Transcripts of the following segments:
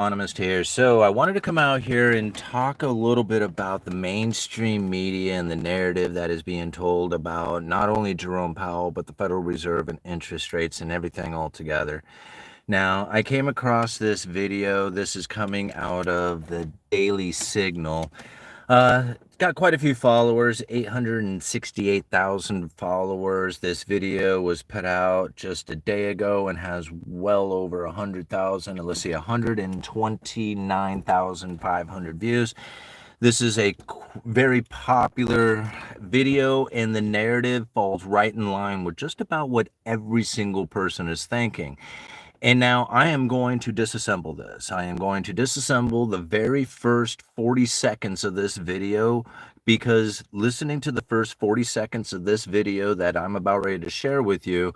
Economist here. So I wanted to come out here and talk a little bit about the mainstream media and the narrative that is being told about not only Jerome Powell, but the Federal Reserve and interest rates and everything altogether. Now, I came across this video. This is coming out of the Daily Signal. It's got quite a few followers, 868,000 followers. This video was put out just a day ago and has well over 100,000, let's see, 129,500 views. This is a very popular video, and the narrative falls right in line with just about what every single person is thinking. And now I am going to disassemble this. I am going to disassemble the very first 40 seconds of this video, because listening to the first 40 seconds of this video that I'm about ready to share with you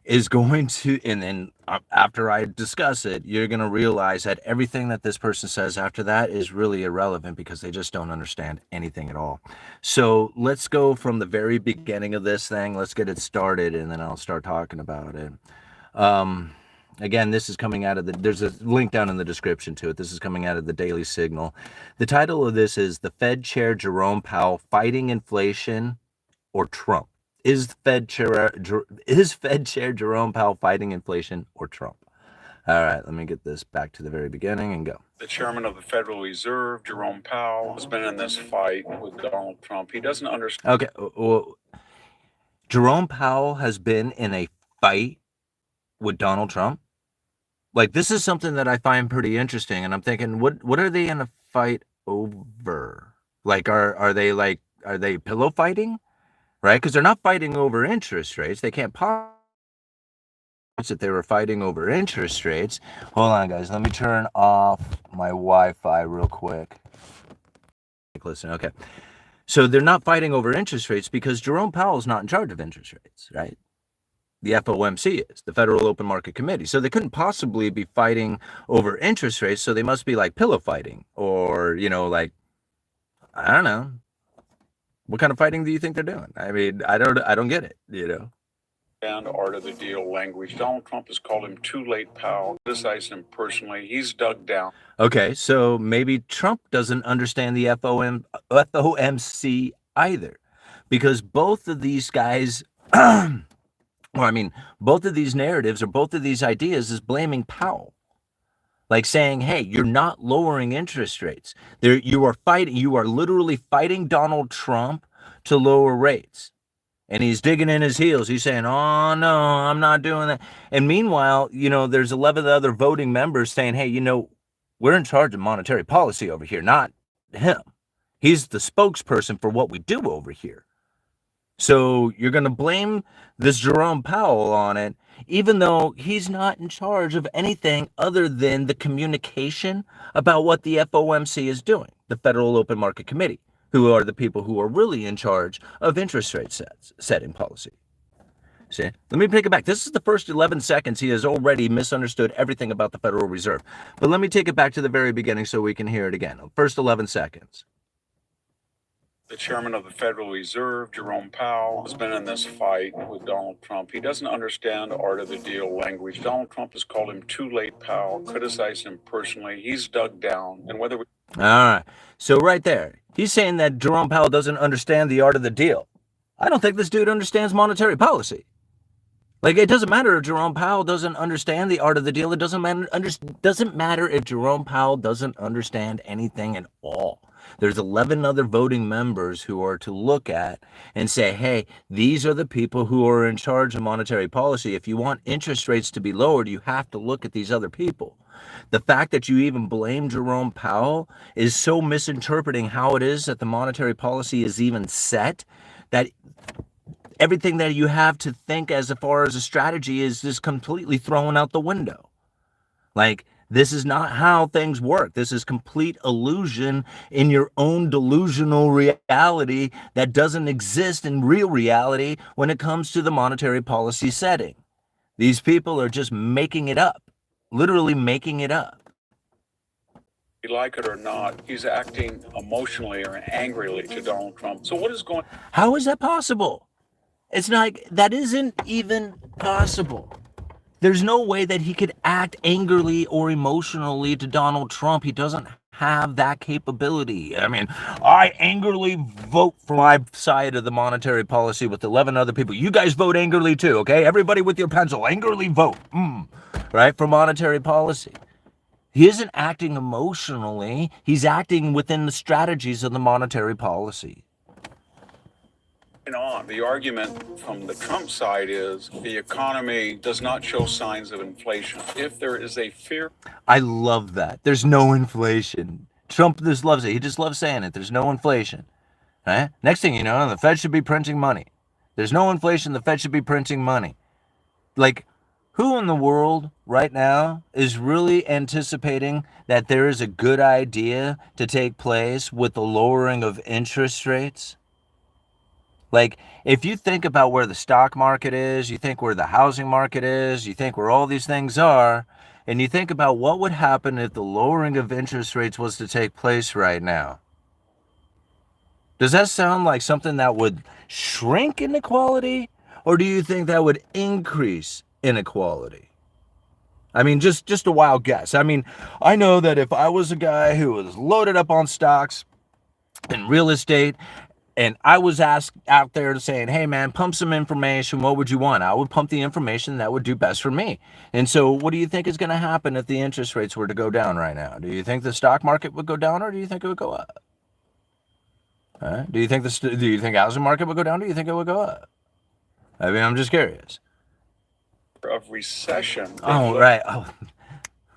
is going to, and then after I discuss it, you're going to realize that everything that this person says after that is really irrelevant because they just don't understand anything at all. So let's go from the very beginning of this thing. Let's get it started, and then I'll start talking about it. Again, this is coming out of there's a link down in the description to it. This is coming out of the Daily Signal. The title of this is "The Fed Chair Jerome Powell Fighting Inflation or Trump?" Is Fed Chair Jerome Powell fighting inflation or Trump? All right, let me get this back to the very beginning and go. The chairman of the Federal Reserve, Jerome Powell, has been in this fight with Donald Trump. He doesn't understand. Okay, well, Jerome Powell has been in a fight with Donald Trump. Like, this is something that I find pretty interesting, and I'm thinking, what are they in a fight over? Like, are they pillow fighting, right? Because they're not fighting over interest rates. They can't possibly that they were fighting over interest rates. Hold on, guys. Let me turn off my Wi-Fi real quick. Listen, okay. So they're not fighting over interest rates because Jerome Powell is not in charge of interest rates, right? The FOMC is, the Federal Open Market Committee. So they couldn't possibly be fighting over interest rates, so they must be like pillow fighting, or, like, I don't know. What kind of fighting do you think they're doing? I mean, I don't get it, And art of the deal language. Donald Trump has called him too late, Powell, criticized him personally. He's dug down. Okay, so maybe Trump doesn't understand the FOMC either, because both of these guys both of these narratives or both of these ideas is blaming Powell. Like saying, hey, you're not lowering interest rates. You are literally fighting Donald Trump to lower rates. And he's digging in his heels. He's saying, oh, no, I'm not doing that. And meanwhile, there's 11 other voting members saying, hey, we're in charge of monetary policy over here, not him. He's the spokesperson for what we do over here. So you're going to blame this Jerome Powell on it, even though he's not in charge of anything other than the communication about what the FOMC is doing, the Federal Open Market Committee, who are the people who are really in charge of interest rate setting policy. See, let me take it back. This is the first 11 seconds. He has already misunderstood everything about the Federal Reserve. But let me take it back to the very beginning so we can hear it again. First 11 seconds. The chairman of the Federal Reserve, Jerome Powell, has been in this fight with Donald Trump. He doesn't understand the art of the deal language. Donald Trump has called him too late, Powell, criticized him personally. He's dug down. And whether we... All right. So right there, he's saying that Jerome Powell doesn't understand the art of the deal. I don't think this dude understands monetary policy. Like, it doesn't matter if Jerome Powell doesn't understand the art of the deal. It doesn't matter if Jerome Powell doesn't understand anything at all. There's 11 other voting members who are to look at and say, hey, these are the people who are in charge of monetary policy. If you want interest rates to be lowered, you have to look at these other people. The fact that you even blame Jerome Powell is so misinterpreting how it is that the monetary policy is even set, that everything that you have to think as far as a strategy is just completely thrown out the window. Like, this is not how things work. This is complete illusion in your own delusional reality that doesn't exist in real reality when it comes to the monetary policy setting. These people are just making it up, literally making it up. Like it or not, he's acting emotionally or angrily to Donald Trump. So what is going... How is that possible? It's like, that isn't even possible. There's no way that he could act angrily or emotionally to Donald Trump. He doesn't have that capability. I mean, I angrily vote for my side of the monetary policy with 11 other people. You guys vote angrily too, okay? Everybody with your pencil, angrily vote, right, for monetary policy. He isn't acting emotionally. He's acting within the strategies of the monetary policy. On. The argument from the Trump side is the economy does not show signs of inflation. If there is a fear. I love that. There's no inflation. Trump just loves it. He just loves saying it. There's no inflation. Right? Next thing you know, the Fed should be printing money. There's no inflation. The Fed should be printing money. Like, who in the world right now is really anticipating that there is a good idea to take place with the lowering of interest rates? Like, if you think about where the stock market is, you think where the housing market is, you think where all these things are, and you think about what would happen if the lowering of interest rates was to take place right now. Does that sound like something that would shrink inequality, or do you think that would increase inequality? I mean, just a wild guess. I mean, I know that if I was a guy who was loaded up on stocks and real estate, and I was asked out there saying, hey, man, pump some information. What would you want? I would pump the information that would do best for me. And so what do you think is going to happen if the interest rates were to go down right now? Do you think the stock market would go down, or do you think it would go up? Do you think housing market would go down, or do you think it would go up? I mean, I'm just curious. Of recession. Oh, right. Oh,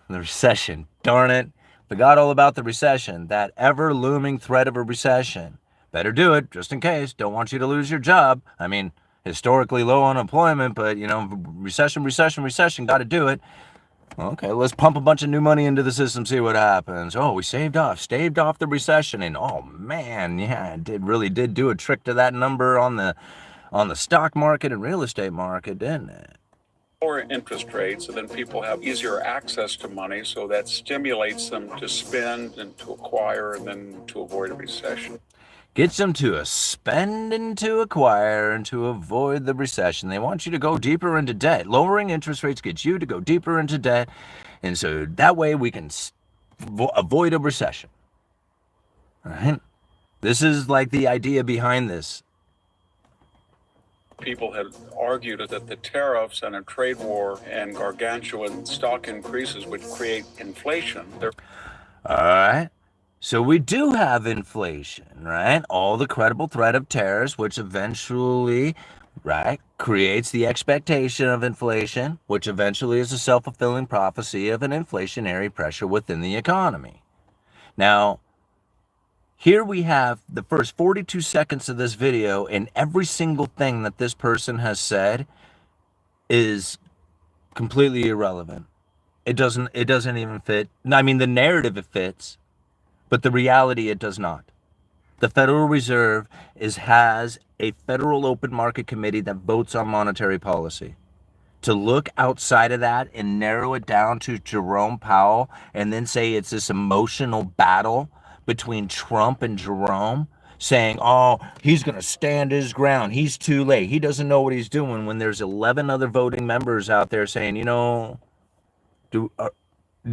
the recession. Darn it. Forgot all about the recession. That ever looming threat of a recession. Better do it, just in case. Don't want you to lose your job. I mean, historically low unemployment, but, recession, got to do it. Okay, let's pump a bunch of new money into the system, see what happens. Oh, we staved off the recession, and oh man, yeah, it really did do a trick to that number on the stock market and real estate market, didn't it? Lower interest rates, and then people have easier access to money, so that stimulates them to spend and to acquire and then to avoid a recession. Gets them to spend and to acquire and to avoid the recession. They want you to go deeper into debt. Lowering interest rates gets you to go deeper into debt. And so that way we can avoid a recession. All right? This is like the idea behind this. People had argued that the tariffs and a trade war and gargantuan stock increases would create inflation. All right. So we do have inflation, right? All the credible threat of tariffs, which eventually, right, creates the expectation of inflation, which eventually is a self-fulfilling prophecy of an inflationary pressure within the economy. Now, here we have the first 42 seconds of this video, and every single thing that this person has said is completely irrelevant. It doesn't even fit. I mean, the narrative it fits, but the reality, it does not. The Federal Reserve has a federal open market committee that votes on monetary policy. To look outside of that and narrow it down to Jerome Powell and then say it's this emotional battle between Trump and Jerome, saying, oh, he's going to stand his ground. He's too late. He doesn't know what he's doing, when there's 11 other voting members out there saying, do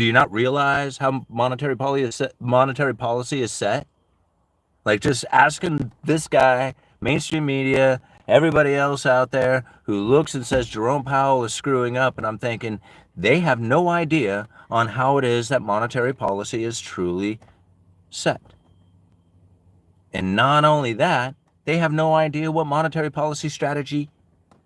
you not realize how monetary policy is set? Like, just asking this guy, mainstream media, everybody else out there who looks and says Jerome Powell is screwing up, and I'm thinking they have no idea on how it is that monetary policy is truly set. And not only that, they have no idea what monetary policy strategy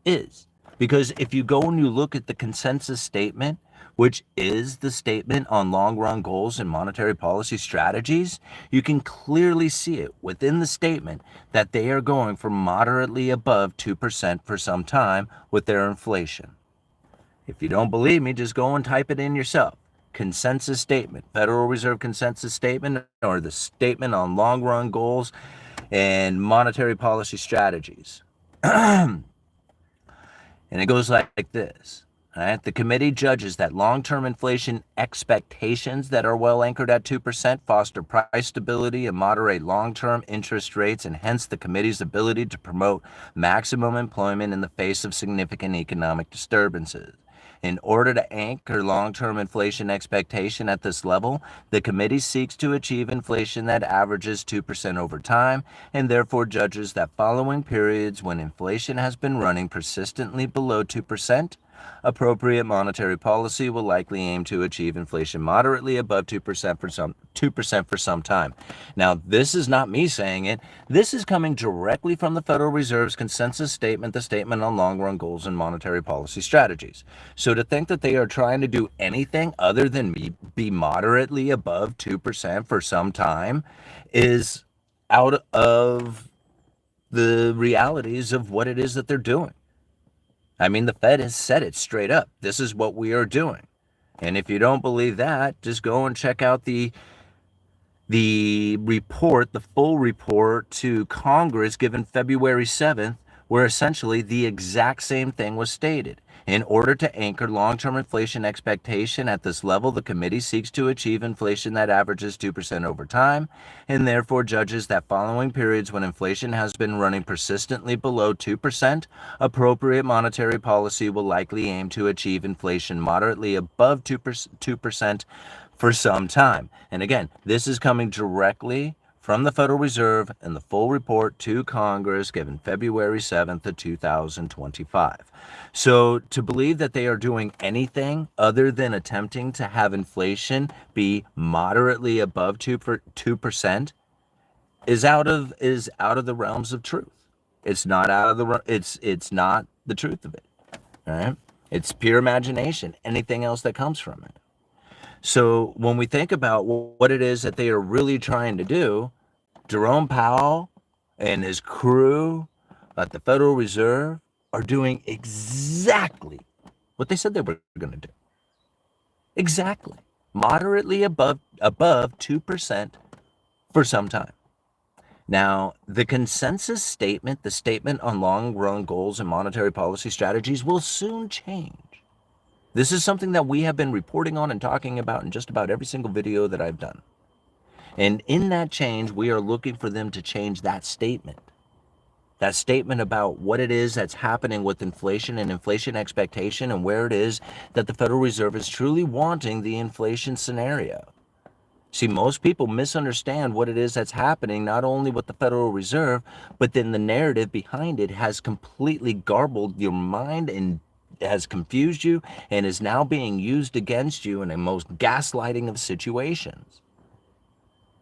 is. Because if you go and you look at the consensus statement, which is the statement on long-run goals and monetary policy strategies, you can clearly see it within the statement that they are going for moderately above 2% for some time with their inflation. If you don't believe me, just go and type it in yourself. Consensus statement, Federal Reserve consensus statement, or the statement on long-run goals and monetary policy strategies. And it goes like this. Right? The committee judges that long-term inflation expectations that are well anchored at 2% foster price stability and moderate long-term interest rates, and hence the committee's ability to promote maximum employment in the face of significant economic disturbances. In order to anchor long-term inflation expectation at this level, the committee seeks to achieve inflation that averages 2% over time, and therefore judges that following periods when inflation has been running persistently below 2%, appropriate monetary policy will likely aim to achieve inflation moderately above 2% for some time. Now, this is not me saying it. This is coming directly from the Federal Reserve's consensus statement, the statement on long-run goals and monetary policy strategies. So to think that they are trying to do anything other than be moderately above 2% for some time is out of the realities of what it is that they're doing. I mean, the Fed has said it straight up. This is what we are doing. And if you don't believe that, just go and check out the report, the full report to Congress given February 7th, where essentially the exact same thing was stated. In order to anchor long-term inflation expectation at this level, the committee seeks to achieve inflation that averages 2% over time, and therefore judges that following periods when inflation has been running persistently below 2%, appropriate monetary policy will likely aim to achieve inflation moderately above 2% for some time. And again, this is coming directly from the Federal Reserve and the full report to Congress given February 7th of 2025. So to believe that they are doing anything other than attempting to have inflation be moderately above 2% is out of the realms of truth. It's not it's not the truth of it. All right? It's pure imagination. Anything else that comes from it. So when we think about what it is that they are really trying to do, Jerome Powell and his crew at the Federal Reserve are doing exactly what they said they were going to do. Exactly. Moderately above 2% for some time. Now, the consensus statement, the statement on long-run goals and monetary policy strategies will soon change. This is something that we have been reporting on and talking about in just about every single video that I've done. And in that change, we are looking for them to change that statement. That statement about what it is that's happening with inflation and inflation expectation and where it is that the Federal Reserve is truly wanting the inflation scenario. See, most people misunderstand what it is that's happening, not only with the Federal Reserve, but then the narrative behind it has completely garbled your mind and has confused you and is now being used against you in a most gaslighting of situations.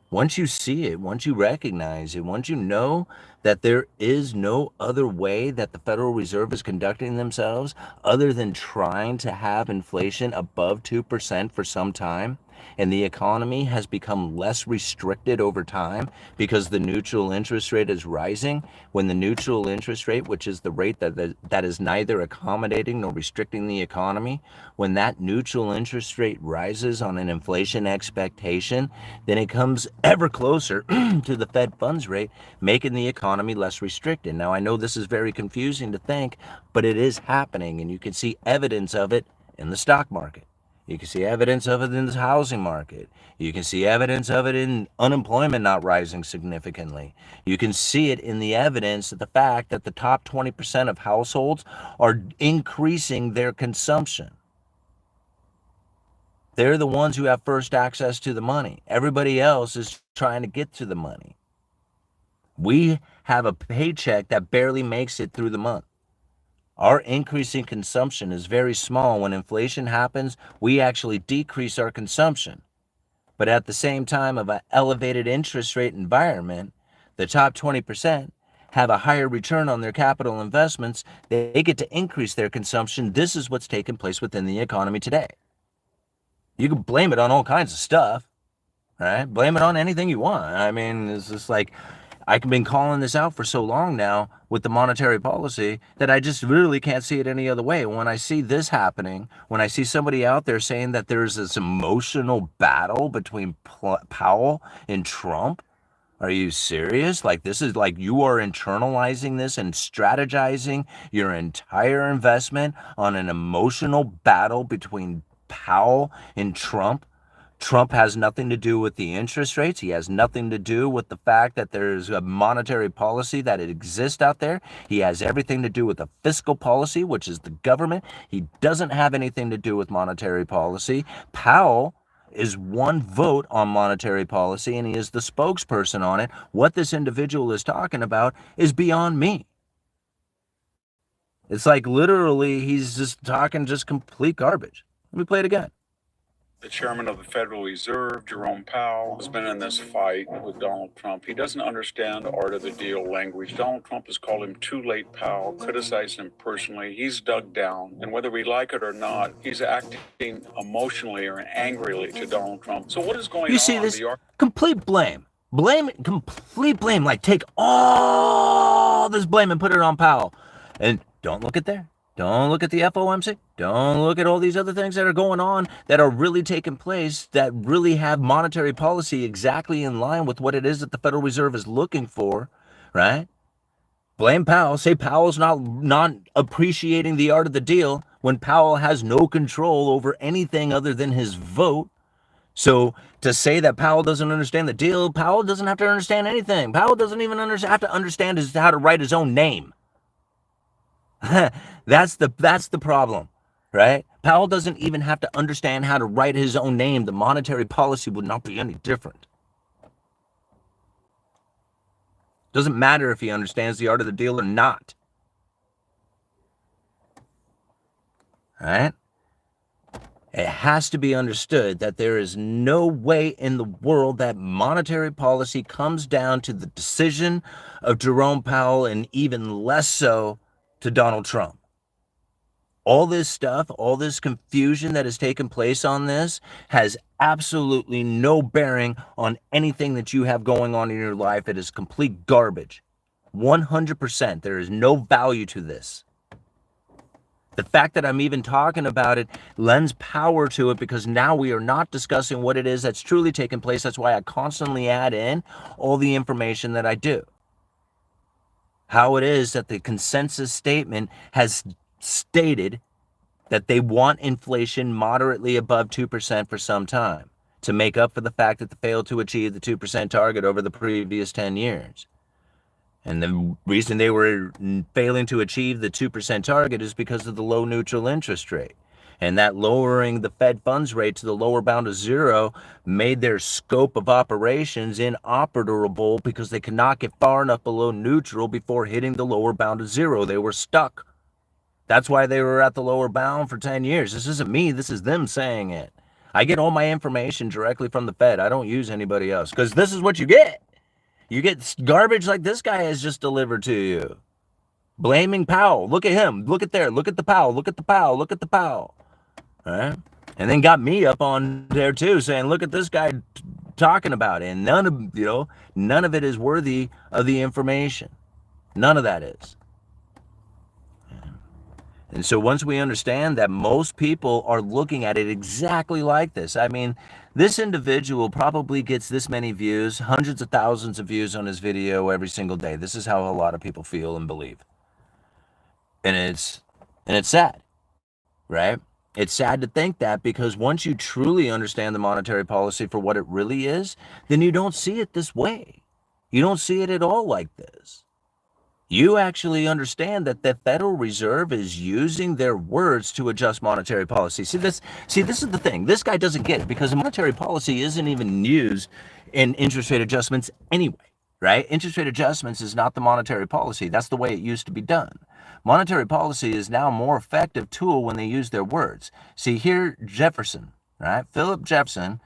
Once you see it, once you recognize it, once you know that there is no other way that the Federal Reserve is conducting themselves other than trying to have inflation above 2% for some time, and the economy has become less restricted over time because the neutral interest rate is rising, when the neutral interest rate, which is the rate that is neither accommodating nor restricting the economy, when that neutral interest rate rises on an inflation expectation, then it comes ever closer to the Fed funds rate, making the economy less restricted. Now, I know this is very confusing to think, but it is happening, and you can see evidence of it in the stock market. You can see evidence of it in the housing market. You can see evidence of it in unemployment not rising significantly. You can see it in the evidence of the fact that the top 20% of households are increasing their consumption. They're the ones who have first access to the money. Everybody else is trying to get to the money. We have a paycheck that barely makes it through the month. Our increase in consumption is very small. When inflation happens, we actually decrease our consumption. But at the same time of an elevated interest rate environment, the top 20% have a higher return on their capital investments. They get to increase their consumption. This is what's taking place within the economy today. You can blame it on all kinds of stuff, right? Blame it on anything you want. I mean, it's just like, I've been calling this out for so long now with the monetary policy that I just really can't see it any other way. When I see this happening, when I see somebody out there saying that there's this emotional battle between Powell and Trump, are you serious? Like, this is like you are internalizing this and strategizing your entire investment on an emotional battle between Powell and Trump Trump has nothing to do with the interest rates. He has nothing to do with the fact that there's a monetary policy that it exists out there. He has everything to do with the fiscal policy, which is the government. He doesn't have anything to do with monetary policy. Powell is one vote on monetary policy, and he is the spokesperson on it. What this individual is talking about is beyond me. It's like literally he's just talking just complete garbage. Let me play it again. The chairman of the Federal Reserve, Jerome Powell, has been in this fight with Donald Trump. He doesn't understand the art of the deal language. Donald Trump has called him too late Powell, criticized him personally. He's dug down. And whether we like it or not, he's acting emotionally or angrily to Donald Trump. So what is going on? You see this? Complete blame. Complete blame. Like take all this blame and put it on Powell. And don't look at there. Don't look at the FOMC. Don't look at all these other things that are going on that are really taking place that really have monetary policy exactly in line with what it is that the Federal Reserve is looking for, right? Blame Powell. Say Powell's not appreciating the art of the deal when Powell has no control over anything other than his vote. So to say that Powell doesn't understand the deal, Powell doesn't have to understand anything. Powell doesn't even have to understand how to write his own name. That's the problem, right? Powell doesn't even have to understand how to write his own name. The monetary policy would not be any different. Doesn't matter if he understands the art of the deal or not. All right? It has to be understood that there is no way in the world that monetary policy comes down to the decision of Jerome Powell, and even less so to Donald Trump. All this stuff, all this confusion that has taken place on this has absolutely no bearing on anything that you have going on in your life. It is complete garbage. 100%. There is no value to this. The fact that I'm even talking about it lends power to it, because now we are not discussing what it is that's truly taking place. That's why I constantly add in all the information that I do. How it is that the consensus statement has stated that they want inflation moderately above 2% for some time to make up for the fact that they failed to achieve the 2% target over the previous 10 years. And the reason they were failing to achieve the 2% target is because of the low neutral interest rate. And that lowering the Fed funds rate to the lower bound of zero made their scope of operations inoperable, because they could not get far enough below neutral before hitting the lower bound of zero. They were stuck. That's why they were at the lower bound for 10 years. This isn't me. This is them saying it. I get all my information directly from the Fed. I don't use anybody else, because this is what you get. You get garbage like this guy has just delivered to you. Blaming Powell. Look at him. Look at there. Look at the Powell. Look at the Powell. Look at the Powell. All right? And then got me up on there too, saying, look at this guy talking about it. And none of it is worthy of the information. None of that is. And so once we understand that most people are looking at it exactly like this, I mean, this individual probably gets this many views, hundreds of thousands of views on his video every single day. This is how a lot of people feel and believe. And it's sad, right? It's sad to think that, because once you truly understand the monetary policy for what it really is, then you don't see it this way. You don't see it at all like this. You actually understand that the Federal Reserve is using their words to adjust monetary policy. See, this is the thing. This guy doesn't get it, because monetary policy isn't even used in interest rate adjustments anyway, right? Interest rate adjustments is not the monetary policy. That's the way it used to be done. Monetary policy is now a more effective tool when they use their words. See here, Jefferson, right? Philip Jefferson,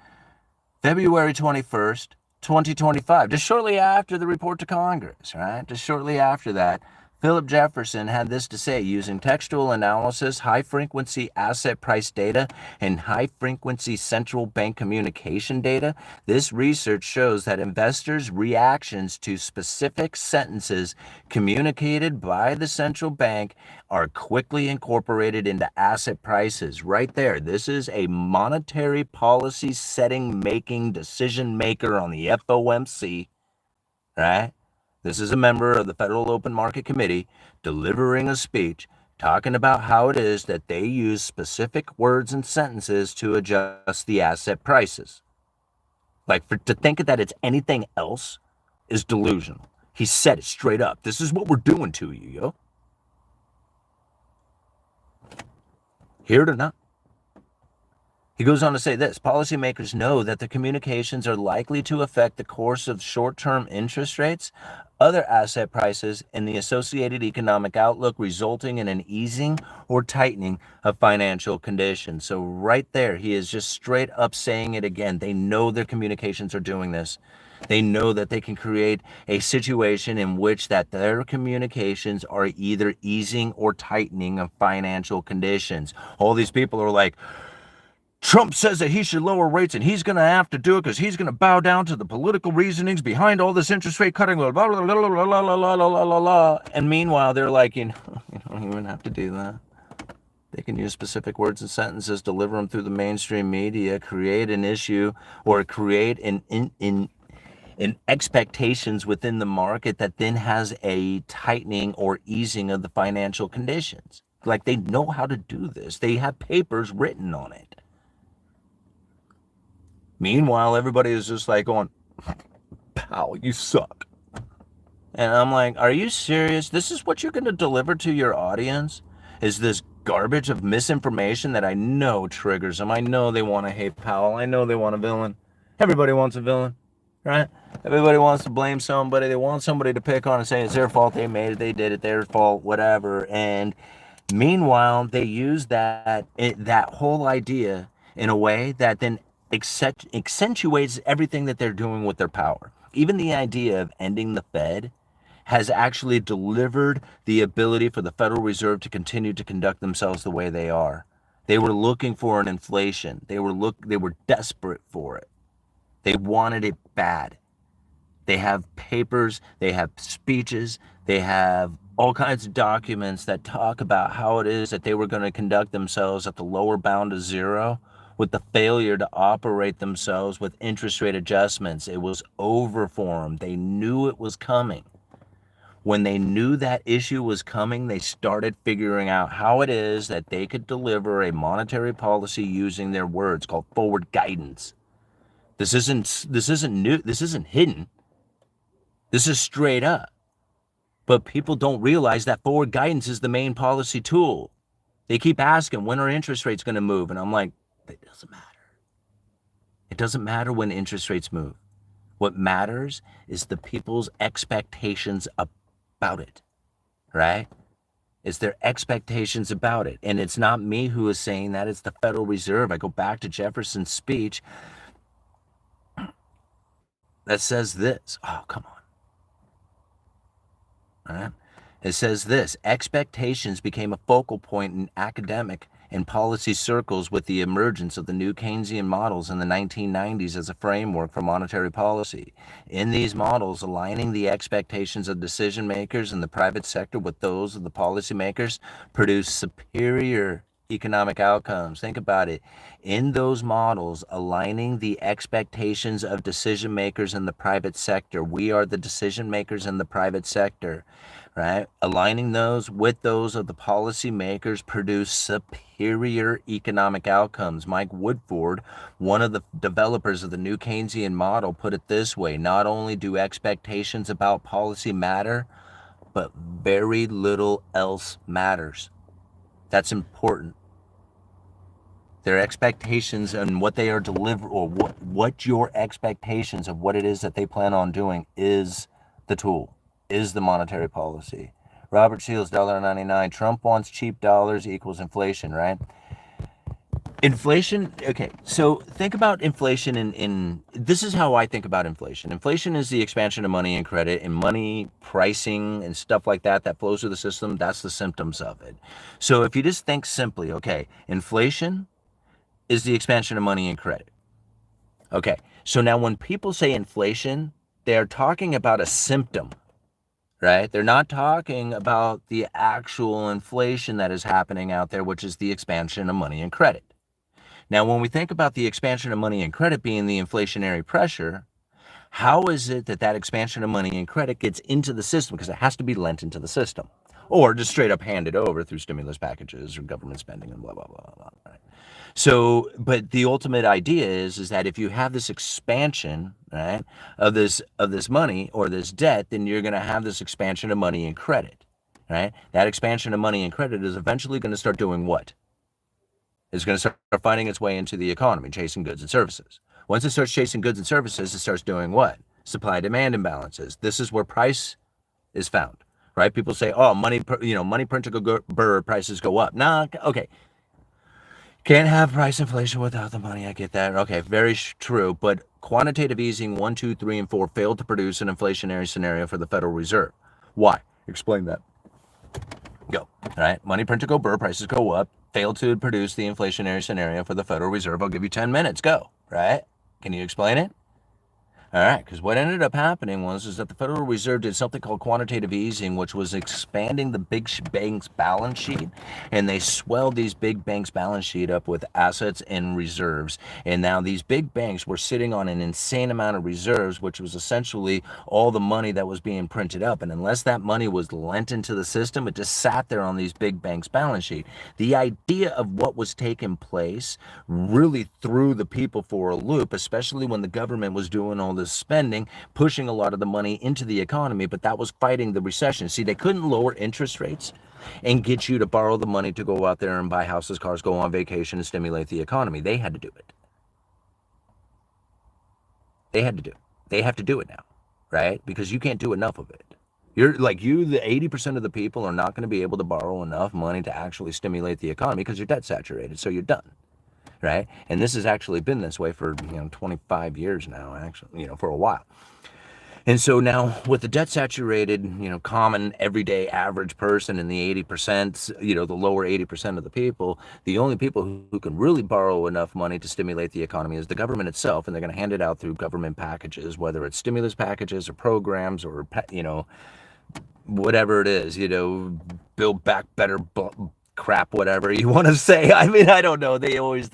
February 21st, 2025, just shortly after the report to Congress, right? Just shortly after that, Philip Jefferson had this to say: using textual analysis, high-frequency asset price data, and high-frequency central bank communication data, this research shows that investors' reactions to specific sentences communicated by the central bank are quickly incorporated into asset prices. Right there. This is a monetary policy setting, making decision maker on the FOMC, right? This is a member of the Federal Open Market Committee delivering a speech talking about how it is that they use specific words and sentences to adjust the asset prices. Like, to think that it's anything else is delusional. He said it straight up. This is what we're doing to you, yo. Hear it or not. He goes on to say this: policymakers know that the communications are likely to affect the course of short-term interest rates, other asset prices, and the associated economic outlook, resulting in an easing or tightening of financial conditions. So right there, he is just straight up saying it again. They know their communications are doing this. They know that they can create a situation in which that their communications are either easing or tightening of financial conditions. All these people are like, Trump says that he should lower rates and he's going to have to do it because he's going to bow down to the political reasonings behind all this interest rate cutting. Blah, blah, blah, blah, blah, blah, blah, blah, blah. And meanwhile, they're like, you don't even have to do that. They can use specific words and sentences, deliver them through the mainstream media, create an issue or create an expectations within the market that then has a tightening or easing of the financial conditions. Like, they know how to do this. They have papers written on it. Meanwhile, everybody is just like going, pal, you suck. And I'm like, are you serious? This is what you're going to deliver to your audience? Is this garbage of misinformation that I know triggers them? I know they want to hate Powell. I know they want a villain. Everybody wants a villain, right? Everybody wants to blame somebody. They want somebody to pick on and say it's their fault. They made it. They did it. Their fault, whatever. And meanwhile, they use that whole idea in a way that then accentuates everything that they're doing with their power. Even the idea of ending the Fed has actually delivered the ability for the Federal Reserve to continue to conduct themselves the way they are. They were looking for an inflation. They were desperate for it. They wanted it bad. They have papers, they have speeches, they have all kinds of documents that talk about how it is that they were going to conduct themselves at the lower bound of zero, with the failure to operate themselves with interest rate adjustments. It was over for them. They knew it was coming. When they knew that issue was coming, they started figuring out how it is that they could deliver a monetary policy using their words called forward guidance. This isn't new. This isn't hidden. This is straight up. But people don't realize that forward guidance is the main policy tool. They keep asking, when are interest rates going to move? And I'm like, it doesn't matter. It doesn't matter when interest rates move. What matters is the people's expectations about it, right? It's their expectations about it. And it's not me who is saying that. It's the Federal Reserve. I go back to Jefferson's speech that says this. Oh, come on. All right. It says this: expectations became a focal point in academic and policy circles with the emergence of the new Keynesian models in the 1990s as a framework for monetary policy. In these models, aligning the expectations of decision makers in the private sector with those of the policymakers produced superior economic outcomes. Think about it. In those models, aligning the expectations of decision makers in the private sector, we are the decision makers in the private sector, right? Aligning those with those of the policymakers produce superior economic outcomes. Mike Woodford, one of the developers of the new Keynesian model, put it this way: not only do expectations about policy matter, but very little else matters. That's important. Their expectations and what they are delivering, or what your expectations of what it is that they plan on doing is the tool, is the monetary policy. Robert Shields, $1.99. Trump wants cheap dollars equals inflation, right? Inflation, okay, so think about inflation in this is how I think about inflation. Inflation is the expansion of money and credit, and money pricing and stuff like that flows through the system. That's the symptoms of it. So if you just think simply, okay, inflation is the expansion of money and credit. Okay, so now when people say inflation, they're talking about a symptom, right? They're not talking about the actual inflation that is happening out there, which is the expansion of money and credit. Now, when we think about the expansion of money and credit being the inflationary pressure, how is it that that expansion of money and credit gets into the system? Because it has to be lent into the system. or just straight up hand it over through stimulus packages or government spending and blah, blah, blah, blah. Right? So, but the ultimate idea is that if you have this expansion, right, of this money or this debt, then you're going to have this expansion of money and credit, right? That expansion of money and credit is eventually going to start doing what? It's going to start finding its way into the economy, chasing goods and services. Once it starts chasing goods and services, it starts doing what? Supply-demand imbalances. This is where price is found, right? People say, "Oh, money print to go burr, prices go up." Nah, okay. Can't have price inflation without the money. I get that. Okay, very true. But quantitative easing 1, 2, 3, and 4 failed to produce an inflationary scenario for the Federal Reserve. Why? Explain that. Go. All right. Money print to go burr, prices go up. Failed to produce the inflationary scenario for the Federal Reserve. I'll give you 10 minutes. Go. Right? Can you explain it? All right, because what ended up happening was that the Federal Reserve did something called quantitative easing, which was expanding the big banks' balance sheet, and they swelled these big banks' balance sheet up with assets and reserves. And now these big banks were sitting on an insane amount of reserves, which was essentially all the money that was being printed up. And unless that money was lent into the system, it just sat there on these big banks' balance sheet. The idea of what was taking place really threw the people for a loop, especially when the government was doing all this spending, pushing a lot of the money into the economy, but that was fighting the recession. See, they couldn't lower interest rates and get you to borrow the money to go out there and buy houses, cars, go on vacation, and stimulate the economy. They had to do it. They had to do it. They have to do it now, right? Because you can't do enough of it. The 80% of the people are not going to be able to borrow enough money to actually stimulate the economy because you're debt saturated, so you're done. Right? And this has actually been this way for 25 years now, actually, for a while. And so now with the debt saturated, common everyday average person in the 80%, the lower 80% of the people, the only people who can really borrow enough money to stimulate the economy is the government itself, and they're going to hand it out through government packages, whether it's stimulus packages or programs or whatever it is, build back better crap, whatever you want to say. I mean, I don't know. They always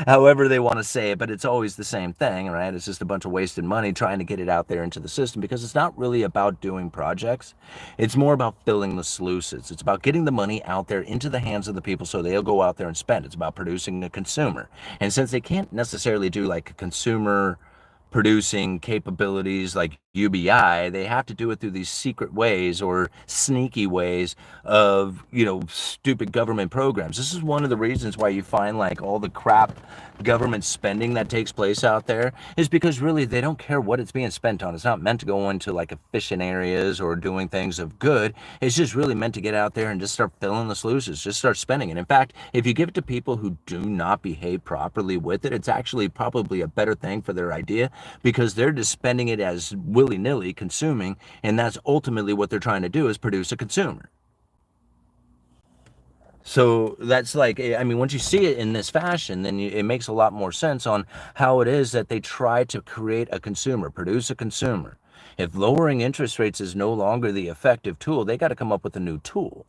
however they want to say it, but it's always the same thing, right? It's just a bunch of wasted money trying to get it out there into the system because it's not really about doing projects. It's more about filling the sluices. It's about getting the money out there into the hands of the people so they'll go out there and spend. It's about producing a consumer. And since they can't necessarily do like a consumer producing capabilities like UBI, they have to do it through these secret ways or sneaky ways of, stupid government programs. This is one of the reasons why you find like all the crap government spending that takes place out there is because really they don't care what it's being spent on. It's not meant to go into like efficient areas or doing things of good. It's just really meant to get out there and just start filling the sluices, just start spending. And in fact, if you give it to people who do not behave properly with it, it's actually probably a better thing for their idea because they're just spending it as willy-nilly consuming, and that's ultimately what they're trying to do is produce a consumer. So that's like, I mean, once you see it in this fashion, then it makes a lot more sense on how it is that they try to create a consumer, produce a consumer. If lowering interest rates is no longer the effective tool, they got to come up with a new tool.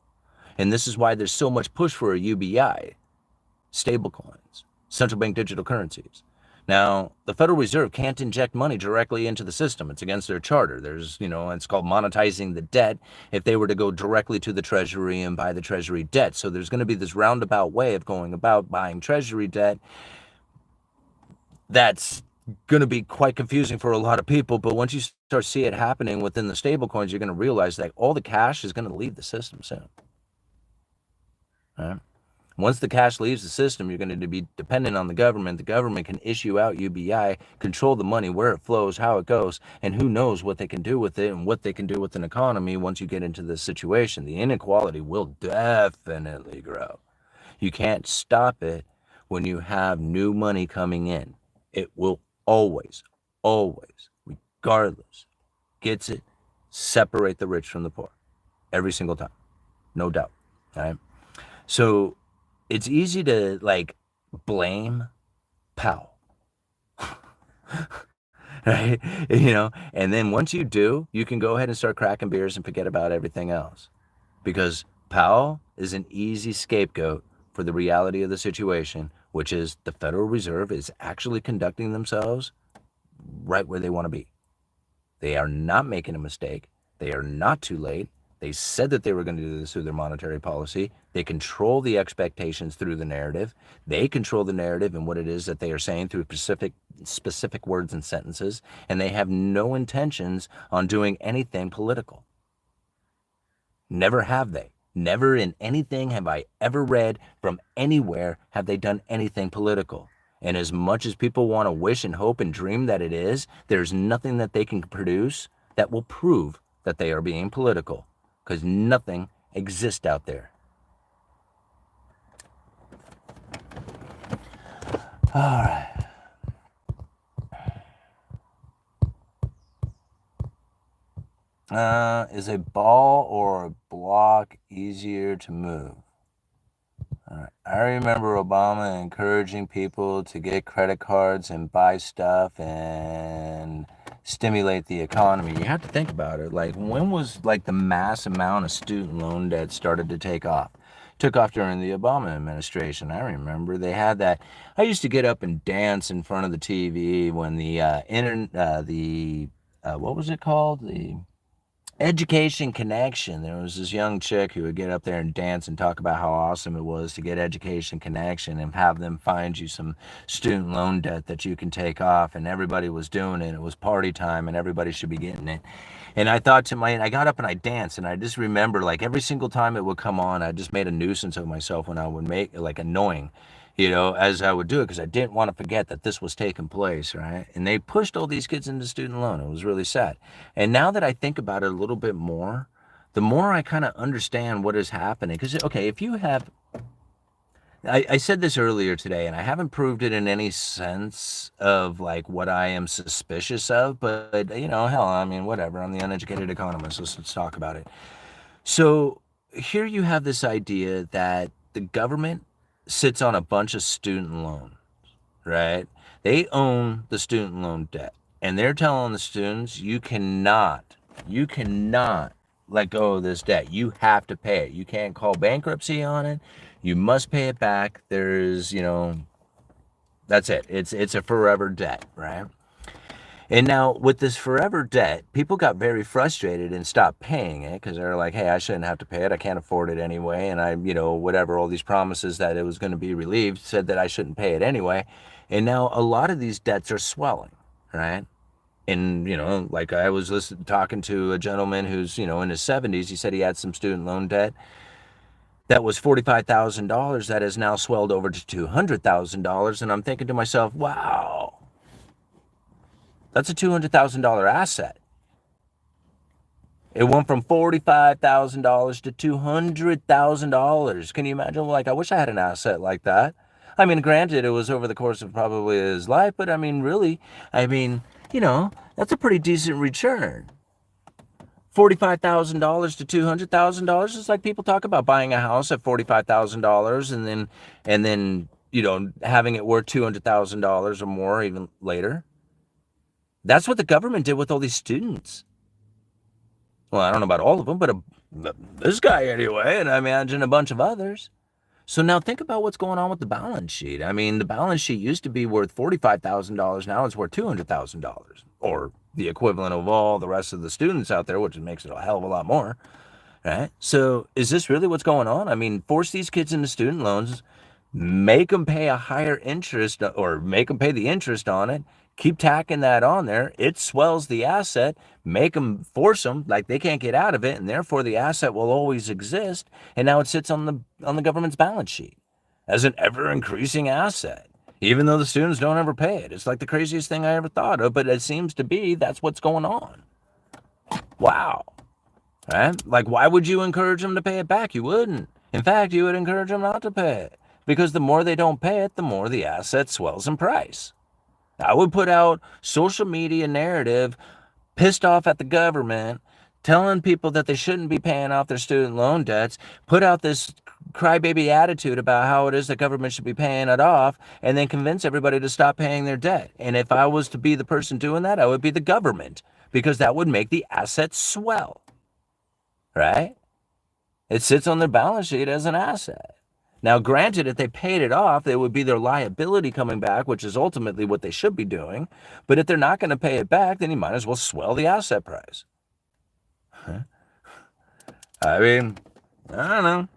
And this is why there's so much push for a UBI, stablecoins, central bank digital currencies. Now, the Federal Reserve can't inject money directly into the system. It's against their charter. There's, it's called monetizing the debt if they were to go directly to the Treasury and buy the Treasury debt. So there's going to be this roundabout way of going about buying Treasury debt that's going to be quite confusing for a lot of people. But once you start see it happening within the stable coins, you're going to realize that all the cash is going to leave the system soon. All right? Once the cash leaves the system, you're going to be dependent on the government. The government can issue out UBI, control the money, where it flows, how it goes, and who knows what they can do with it and what they can do with an economy once you get into this situation. The inequality will definitely grow. You can't stop it when you have new money coming in. It will always, regardless, gets it, separate the rich from the poor. Every single time. No doubt. All right? So it's easy to blame Powell, right? And then once you do, you can go ahead and start cracking beers and forget about everything else because Powell is an easy scapegoat for the reality of the situation, which is the Federal Reserve is actually conducting themselves right where they want to be. They are not making a mistake. They are not too late. They said that they were going to do this through their monetary policy. They control the expectations through the narrative. They control the narrative and what it is that they are saying through specific words and sentences, and they have no intentions on doing anything political. Never have they. Never in anything have I ever read from anywhere have they done anything political. And as much as people want to wish and hope and dream that it is, there's nothing that they can produce that will prove that they are being political, because nothing exists out there. All right. Is a ball or a block easier to move? All right. I remember Obama encouraging people to get credit cards and buy stuff and stimulate the economy. You have to think about it. Like, when was like the mass amount of student loan debt started to take off? Took off during the Obama administration. I remember they had that. I used to get up and dance in front of the TV when the what was it called? The Education Connection. There was this young chick who would get up there and dance and talk about how awesome it was to get Education Connection and have them find you some student loan debt that you can take off. And everybody was doing it. It was party time and everybody should be getting it. And I thought to I got up and I danced, and I just remember, like, every single time it would come on, I just made a nuisance of myself when I would make, like, annoying, as I would do it, because I didn't want to forget that this was taking place, right? And they pushed all these kids into student loan. It was really sad. And now that I think about it a little bit more, the more I kind of understand what is happening. Because, okay, if you have, I said this earlier today, and I haven't proved it in any sense of like what I am suspicious of, but hell, I mean, whatever. I'm the uneducated economist. Let's talk about it. So here you have this idea that the government sits on a bunch of student loans, right? They own the student loan debt, and they're telling the students, you cannot let go of this debt. You have to pay it. You can't call bankruptcy on it. You must pay it back. There's, that's it. It's a forever debt, right? And now with this forever debt, people got very frustrated and stopped paying it because they're like, hey, I shouldn't have to pay it. I can't afford it anyway. And I, whatever, all these promises that it was going to be relieved said that I shouldn't pay it anyway. And now a lot of these debts are swelling, right? And, like I was talking to a gentleman who's, in his 70s. He said he had some student loan debt that was $45,000 that has now swelled over to $200,000. And I'm thinking to myself, wow, that's a $200,000 asset. It went from $45,000 to $200,000. Can you imagine? Like, I wish I had an asset like that. I mean, granted, it was over the course of probably his life, but I mean, really, that's a pretty decent return. $45,000 to $200,000. It's like people talk about buying a house at $45,000 and then having it worth $200,000 or more even later. That's what the government did with all these students. Well, I don't know about all of them, but this guy anyway, and I imagine a bunch of others. So now think about what's going on with the balance sheet. I mean, the balance sheet used to be worth $45,000. Now it's worth $200,000, or the equivalent of all the rest of the students out there, which makes it a hell of a lot more, right? So is this really what's going on? I mean, force these kids into student loans, make them pay a higher interest, or make them pay the interest on it, keep tacking that on there. It swells the asset, force them like they can't get out of it, and therefore the asset will always exist. And now it sits on the government's balance sheet as an ever increasing asset, even though the students don't ever pay it. It's like the craziest thing I ever thought of, but it seems to be that's what's going on. Wow. Right? Like, why would you encourage them to pay it back? You wouldn't. In fact, you would encourage them not to pay it, because the more they don't pay it, the more the asset swells in price. I would put out social media narrative, pissed off at the government, telling people that they shouldn't be paying off their student loan debts, put out this crybaby attitude about how it is the government should be paying it off, and then convince everybody to stop paying their debt. And if I was to be the person doing that, I would be the government, because that would make the assets swell, right? It sits on their balance sheet as an asset. Now, granted, if they paid it off, it would be their liability coming back, which is ultimately what they should be doing. But if they're not going to pay it back, then you might as well swell the asset price. Huh? I mean, I don't know.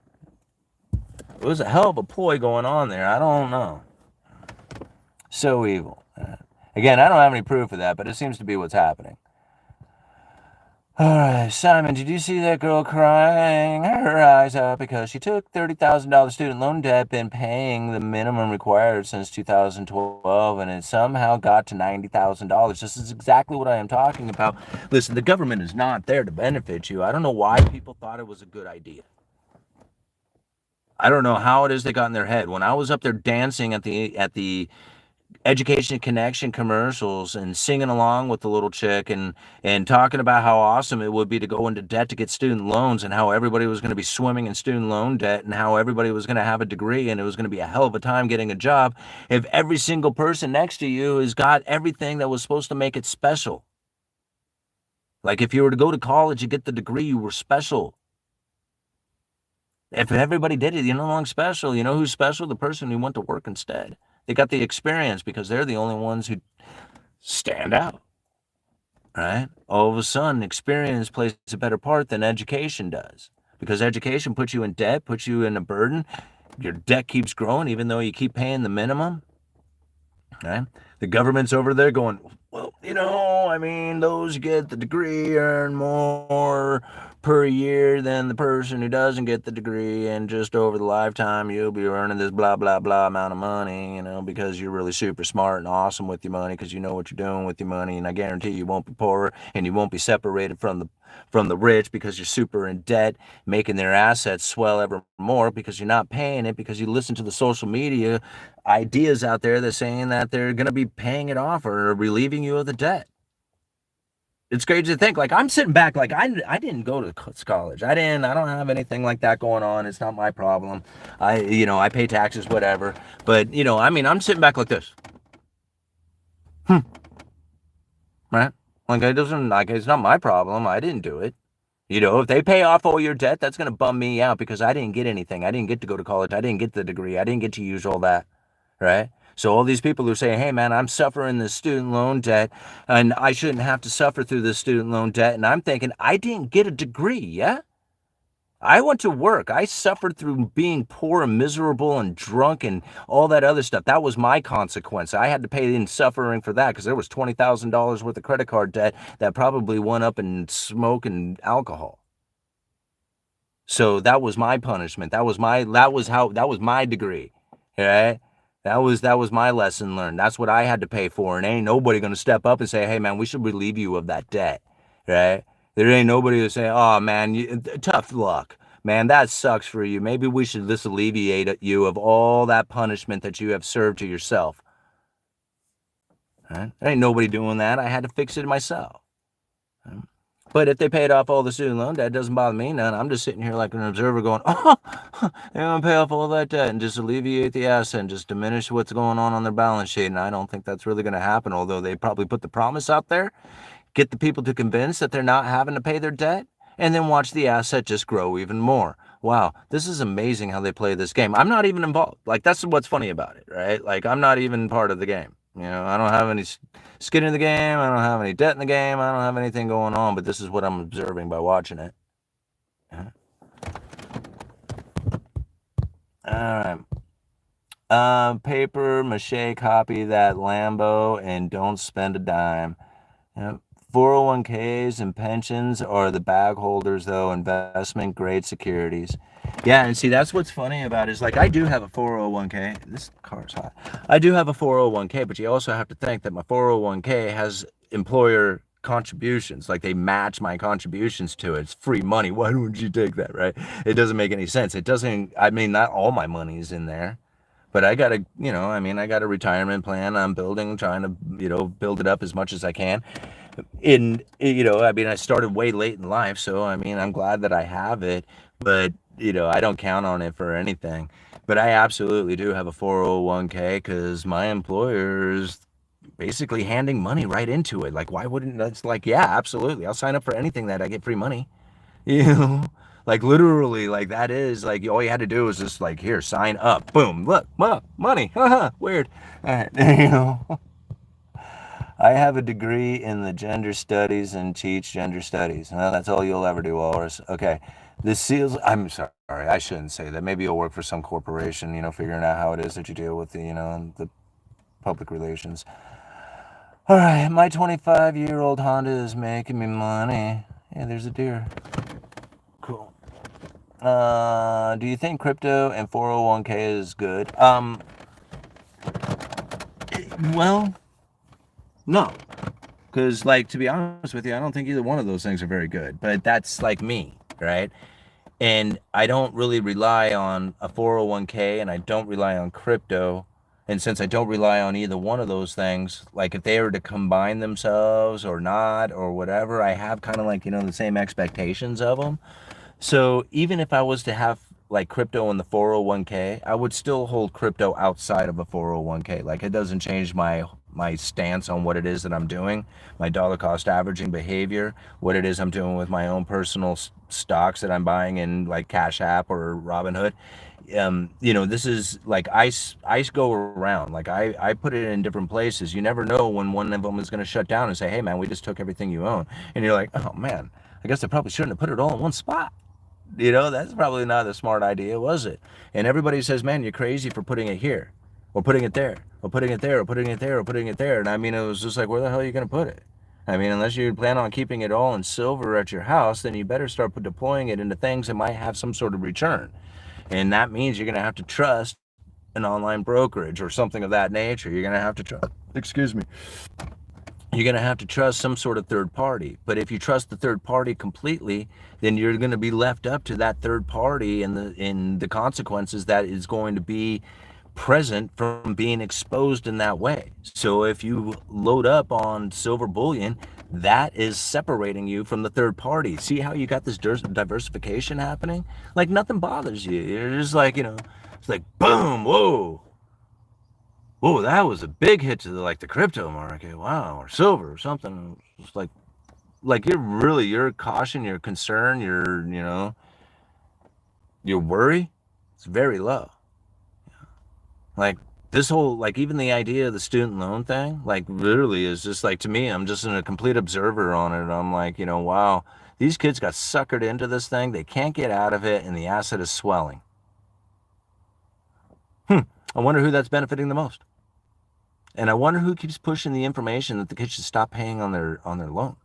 It was a hell of a ploy going on there. I don't know. So evil. Again, I don't have any proof of that, but it seems to be what's happening. All right, Simon, did you see that girl crying her eyes out because she took $30,000 student loan debt, been paying the minimum required since 2012, and it somehow got to $90,000? This is exactly what I am talking about. Listen, the government is not there to benefit you. I don't know why people thought it was a good idea. I don't know how it is they got in their head. When I was up there dancing at the Education Connection commercials and singing along with the little chick and talking about how awesome it would be to go into debt to get student loans and how everybody was going to be swimming in student loan debt and how everybody was going to have a degree and it was going to be a hell of a time getting a job, if every single person next to you has got everything that was supposed to make it special. Like if you were to go to college and get the degree, you were special. If everybody did it, you're no longer special. You know who's special? The person who went to work instead. They got the experience because they're the only ones who stand out, right? All of a sudden, experience plays a better part than education does because education puts you in debt, puts you in a burden. Your debt keeps growing even though you keep paying the minimum, right? The government's over there going, well, I mean, those who get the degree earn more per year than the person who doesn't get the degree, and just over the lifetime you'll be earning this blah blah blah amount of money, because you're really super smart and awesome with your money because you know what you're doing with your money, and I guarantee you won't be poor and you won't be separated from the rich because you're super in debt, making their assets swell ever more because you're not paying it, because you listen to the social media ideas out there that's saying that they're going to be paying it off or relieving you of the debt. It's crazy to think, like, I'm sitting back, like, I didn't go to college. I don't have anything like that going on. It's not my problem. I pay taxes, whatever. But, I mean, I'm sitting back like this. Right? Like, it's not my problem. I didn't do it. If they pay off all your debt, that's going to bum me out because I didn't get anything. I didn't get to go to college. I didn't get the degree. I didn't get to use all that. Right? So all these people who say, hey, man, I'm suffering this student loan debt and I shouldn't have to suffer through this student loan debt. And I'm thinking, I didn't get a degree. Yeah. I went to work. I suffered through being poor and miserable and drunk and all that other stuff. That was my consequence. I had to pay in suffering for that because there was $20,000 worth of credit card debt that probably went up in smoke and alcohol. So that was my punishment. That was my degree. Right? That was my lesson learned. That's what I had to pay for. And ain't nobody going to step up and say, hey, man, we should relieve you of that debt. Right? There ain't nobody to say, oh, man, tough luck. Man, that sucks for you. Maybe we should just alleviate you of all that punishment that you have served to yourself. Right? There ain't nobody doing that. I had to fix it myself. Right? But if they paid off all the student loan debt, it doesn't bother me none. I'm just sitting here like an observer going, oh, they're going to pay off all that debt and just alleviate the asset and just diminish what's going on their balance sheet. And I don't think that's really going to happen, although they probably put the promise out there, get the people to convince that they're not having to pay their debt, and then watch the asset just grow even more. Wow, this is amazing how they play this game. I'm not even involved. Like, that's what's funny about it, right? Like, I'm not even part of the game. I don't have any skin in the game. I don't have any debt in the game. I don't have anything going on, but this is what I'm observing by watching it. Yeah. All right. Paper mache copy that Lambo and don't spend a dime. Yep. 401ks and pensions are the bag holders, though, investment grade securities. Yeah, and see, that's what's funny about it is, like, I do have a 401k. This car's hot. I do have a 401k, but you also have to think that my 401k has employer contributions. Like, they match my contributions to it. It's free money. Why don't you take that, right? It doesn't make any sense. It doesn't, I mean, not all my money is in there. But I got I got a retirement plan I'm building, trying to, build it up as much as I can. I started way late in life, so I'm glad that I have it, but I don't count on it for anything. But I absolutely do have a 401k because my employer is basically handing money right into it. Like, why wouldn't that's like, yeah, absolutely. I'll sign up for anything that I get free money. Like, literally, like, that is like all you had to do was just like, here, sign up, boom, look, money, haha, weird. I have a degree in the gender studies and teach gender studies. Well, that's all you'll ever do, Walrus. Okay. The seals, I'm sorry, I shouldn't say that. Maybe you'll work for some corporation, figuring out how it is that you deal with the public relations. All right, my 25-year-old Honda is making me money. Yeah, there's a deer. Cool. Do you think crypto and 401k is good? Well, no. Because, like, to be honest with you, I don't think either one of those things are very good. But that's like me, right? And I don't really rely on a 401k and I don't rely on crypto. And since I don't rely on either one of those things, like if they were to combine themselves or not or whatever, I have kind of like, the same expectations of them. So even if I was to have like crypto in the 401k, I would still hold crypto outside of a 401k. Like it doesn't change my stance on what it is that I'm doing, my dollar cost averaging behavior, what it is I'm doing with my own personal stocks that I'm buying in like Cash App or Robinhood. This is like ice go around. Like I put it in different places. You never know when one of them is going to shut down and say, hey man, we just took everything you own. And you're like, oh man, I guess I probably shouldn't have put it all in one spot. That's probably not a smart idea, was it? And everybody says, man, you're crazy for putting it here, or putting it there, or putting it there, or putting it there, or putting it there. And I mean, it was just like, where the hell are you going to put it? I mean, unless you plan on keeping it all in silver at your house, then you better start deploying it into things that might have some sort of return. And that means you're going to have to trust an online brokerage or something of that nature. You're going to have to trust, excuse me, you're going to have to trust some sort of third party. But if you trust the third party completely, then you're going to be left up to that third party and the consequences that is going to be present from being exposed in that way. So if you load up on silver bullion, that is separating you from the third party. See how you got this diversification happening? Like nothing bothers you. You're just like, it's like boom, whoa. Whoa, that was a big hit to the crypto market. Wow, or silver or something. It's like your caution, your concern, your worry, it's very low. Like this whole, like even the idea of the student loan thing, like literally is just like, to me, I'm just a complete observer on it. I'm like, wow, these kids got suckered into this thing. They can't get out of it and the asset is swelling. I wonder who that's benefiting the most. And I wonder who keeps pushing the information that the kids should stop paying on their loan.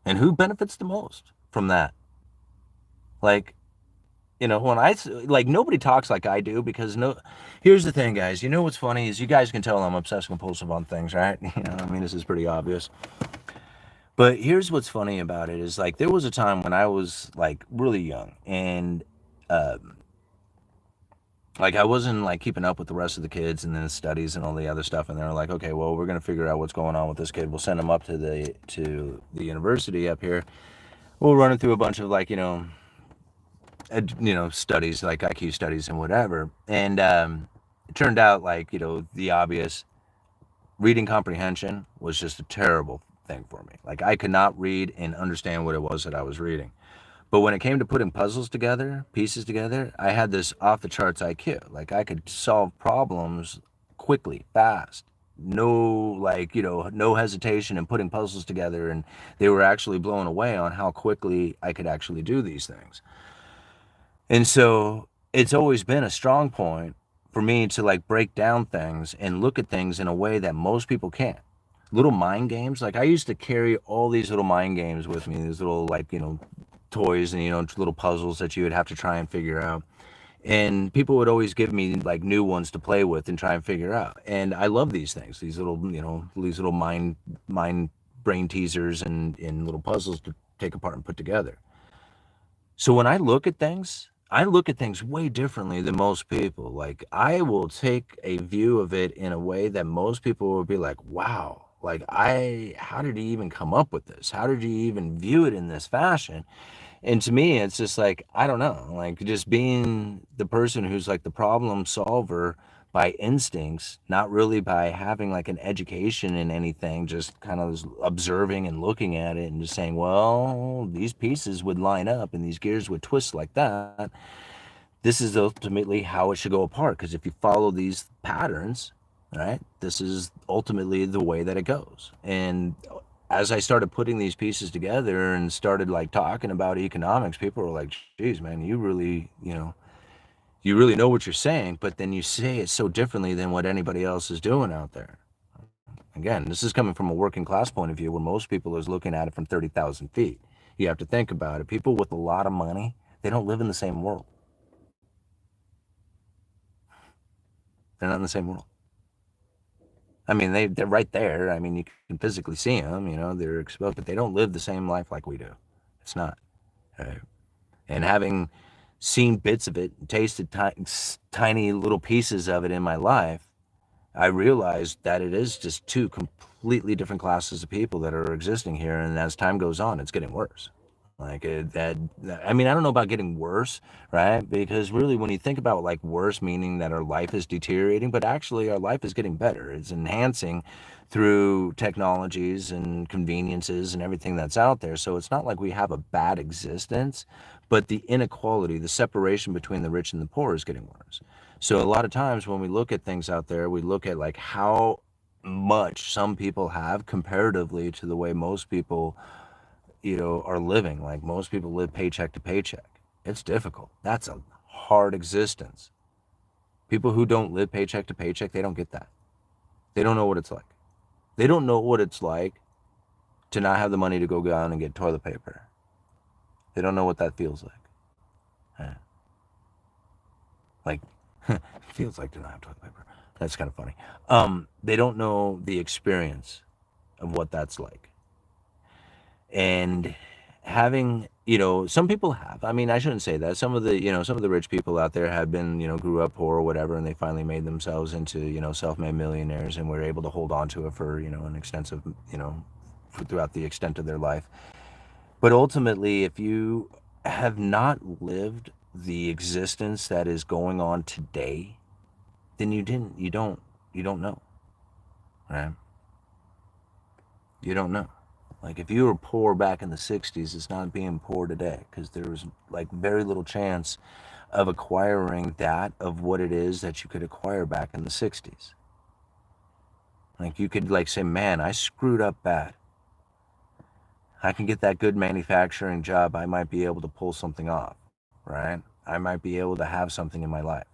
And who benefits the most from that? Like, when nobody talks like I do because here's the thing, guys. What's funny is you guys can tell I'm obsessed compulsive on things, right? I mean, this is pretty obvious. But here's what's funny about it is like there was a time when I was like really young and like I wasn't like keeping up with the rest of the kids and then the studies and all the other stuff, and they're like, okay, well, we're gonna figure out what's going on with this kid. We'll send him up to the university up here. We'll run him through a bunch of like studies like IQ studies and whatever. And it turned out like the obvious, reading comprehension was just a terrible thing for me. Like I could not read and understand what it was that I was reading. But when it came to putting puzzles together, pieces together, I had this off the charts IQ. Like I could solve problems quickly, fast. No, no hesitation in putting puzzles together. And they were actually blown away on how quickly I could actually do these things. And so it's always been a strong point for me to like break down things and look at things in a way that most people can't. Little mind games. Like I used to carry all these little mind games with me, these little toys and little puzzles that you would have to try and figure out, and people would always give me like new ones to play with and try and figure out. And I love these things, these little mind brain teasers and little puzzles to take apart and put together. So when I look at things way differently than most people. Like I will take a view of it in a way that most people will be like, wow, like how did he even come up with this? How did he even view it in this fashion? And to me, it's just like, I don't know, like just being the person who's like the problem solver by instincts, not really by having like an education in anything, just kind of observing and looking at it and just saying, well, these pieces would line up and these gears would twist like that. This is ultimately how it should go apart. Because if you follow these patterns, right, this is ultimately the way that it goes. And as I started putting these pieces together and started like talking about economics, people were like, geez, man, you really, you really know what you're saying, but then you say it so differently than what anybody else is doing out there. Again, this is coming from a working class point of view where most people is looking at it from 30,000 feet. You have to think about it. People with a lot of money, they don't live in the same world. They're not in the same world. I mean, they're right there. I mean, you can physically see them, they're exposed, but they don't live the same life like we do. It's not. And having seen bits of it, tasted tiny little pieces of it in my life, I realized that it is just two completely different classes of people that are existing here. And as time goes on, it's getting worse. Like I mean, I don't know about getting worse, right? Because really, when you think about like worse, meaning that our life is deteriorating, but actually our life is getting better. It's enhancing through technologies and conveniences and everything that's out there. So it's not like we have a bad existence, but the inequality, the separation between the rich and the poor is getting worse. So a lot of times when we look at things out there, we look at like how much some people have comparatively to the way most people are living. Like most people live paycheck to paycheck. It's difficult. That's a hard existence. People who don't live paycheck to paycheck, they don't get that. They don't know what it's like. They don't know what it's like to not have the money to go down and get toilet paper. They don't know what that feels like. Like, it feels like to not have toilet paper. That's kind of funny. They don't know the experience of what that's like. And having, some people have. I mean, I shouldn't say that. Some of the rich people out there have been, grew up poor or whatever, and they finally made themselves into, self-made millionaires, and were able to hold on to it for, an extensive, throughout the extent of their life. But ultimately, if you have not lived the existence that is going on today, then you don't know, right? You don't know. Like if you were poor back in the 60s, it's not being poor today because there was like very little chance of acquiring that of what it is that you could acquire back in the 60s. Like you could like say, man, I screwed up bad. I can get that good manufacturing job. I might be able to pull something off, right? I might be able to have something in my life.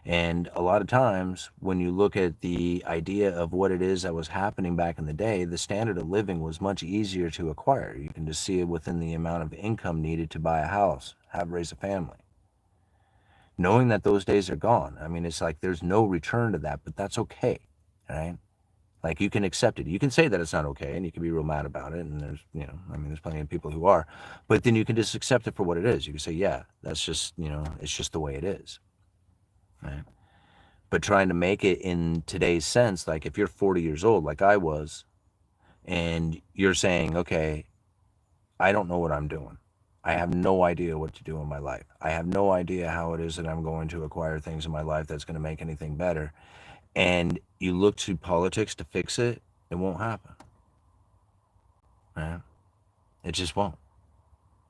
And a lot of times when you look at the idea of what it is that was happening back in the day, the standard of living was much easier to acquire. You can just see it within the amount of income needed to buy a house, raise a family. Knowing that those days are gone, I mean, it's like there's no return to that, but that's okay, right? Like you can accept it. You can say that it's not okay and you can be real mad about it. And there's, there's plenty of people who are, but then you can just accept it for what it is. You can say, yeah, that's just, it's just the way it is, right? But trying to make it in today's sense, like if you're 40 years old, like I was, and you're saying, okay, I don't know what I'm doing. I have no idea what to do in my life. I have no idea how it is that I'm going to acquire things in my life that's going to make anything better. And you look to politics to fix it, it won't happen. Right? It just won't.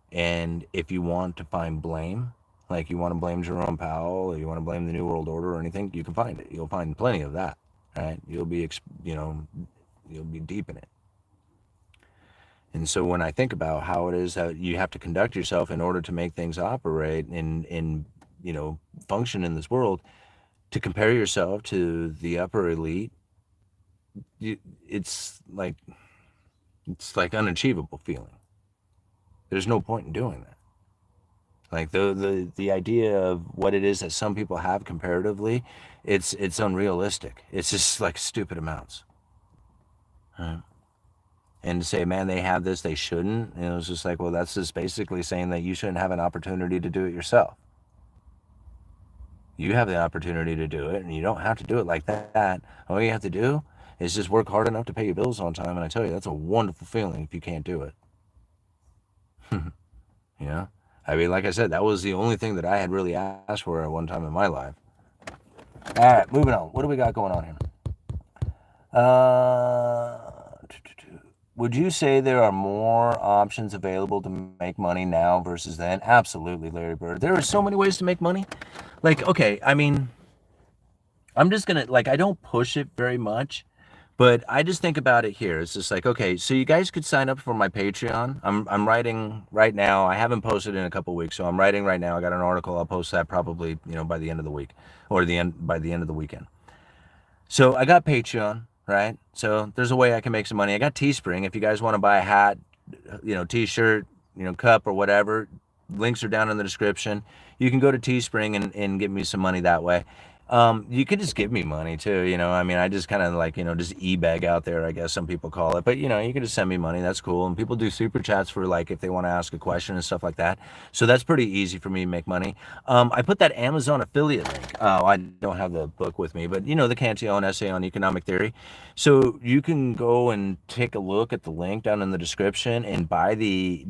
And if you want to find blame, like you want to blame Jerome Powell or you want to blame the New World Order or anything, you can find it. You'll find plenty of that, right? You'll be deep in it. And so when I think about how it is that you have to conduct yourself in order to make things operate and function in this world, to compare yourself to the upper elite, it's like unachievable feeling. There's no point in doing that. Like the idea of what it is that some people have comparatively, it's unrealistic. It's just like stupid amounts. Right? And to say, man, they have this, they shouldn't. And it was just like, well, that's just basically saying that you shouldn't have an opportunity to do it yourself. You have the opportunity to do it, and you don't have to do it like that. All you have to do is just work hard enough to pay your bills on time. And I tell you, that's a wonderful feeling if you can't do it. I mean, like I said, that was the only thing that I had really asked for at one time in my life. All right, moving on. What do we got going on here? Would you say there are more options available to make money now versus then? Absolutely, Larry Bird. There are so many ways to make money. Like, okay, I mean, I'm just going to, like, I don't push it very much, But I just think about it here. It's just like, okay, so you guys could sign up for my Patreon. I'm writing right now. I haven't posted in a couple weeks, so I'm writing right now. I got an article. I'll post that probably, by the end of the week, or by the end of the weekend. So I got Patreon, right? So there's a way I can make some money. I got Teespring. If you guys want to buy a hat, T-shirt, cup or whatever, links are down in the description. You can go to Teespring and give me some money that way. You could just give me money too, I just kind of like, just e-bag out there, I guess some people call it, but you can just send me money. That's cool. And people do super chats for like, if they want to ask a question and stuff like that. So that's pretty easy for me to make money. I put that Amazon affiliate link. Oh, I don't have the book with me, but the Cantillon essay on economic theory. So you can go and take a look at the link down in the description and buy the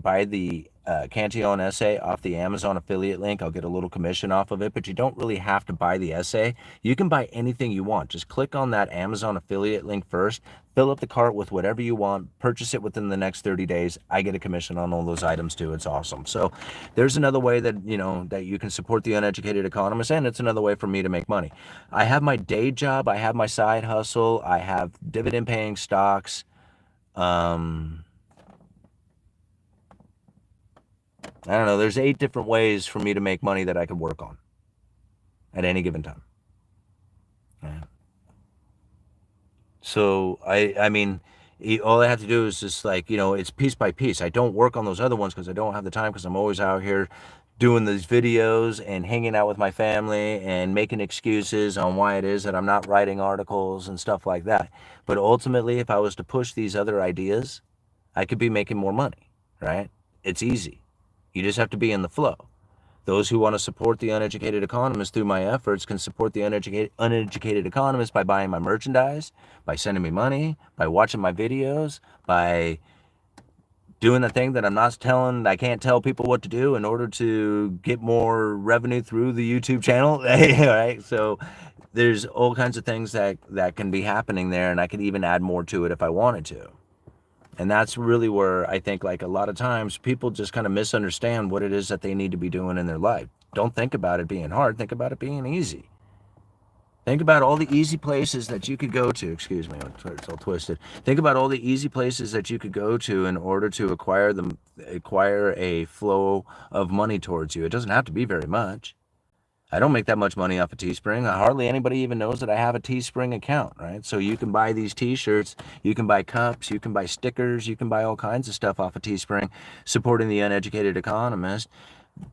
Cantillon essay off the Amazon affiliate link. I'll get a little commission off of it, but you don't really have to buy the essay. You can buy anything you want. Just click on that Amazon affiliate link first, fill up the cart with whatever you want, purchase it within the next 30 days. I get a commission on all those items too. It's awesome. So there's another way that, that you can support the uneducated economist, and it's another way for me to make money. I have my day job. I have my side hustle. I have dividend paying stocks. I don't know. There's 8 different ways for me to make money that I could work on at any given time. Yeah. So I mean, all I have to do is just like, it's piece by piece. I don't work on those other ones because I don't have the time, because I'm always out here doing these videos and hanging out with my family and making excuses on why it is that I'm not writing articles and stuff like that. But ultimately, if I was to push these other ideas, I could be making more money, right? It's easy. You just have to be in the flow. Those who want to support the uneducated economist through my efforts can support the uneducated economist by buying my merchandise, by sending me money, by watching my videos, by doing the thing that I can't tell people what to do in order to get more revenue through the YouTube channel, right? So there's all kinds of things that can be happening there, and I could even add more to it if I wanted to. And that's really where I think, like, a lot of times people just kind of misunderstand what it is that they need to be doing in their life. Don't think about it being hard. Think about it being easy. Think about all the easy places that you could go to. Excuse me, it's all twisted. Think about all the easy places that you could go to in order to acquire a flow of money towards you. It doesn't have to be very much. I don't make that much money off of Teespring. Hardly anybody even knows that I have a Teespring account, right? So you can buy these t-shirts, you can buy cups, you can buy stickers, you can buy all kinds of stuff off of Teespring, supporting the uneducated economist.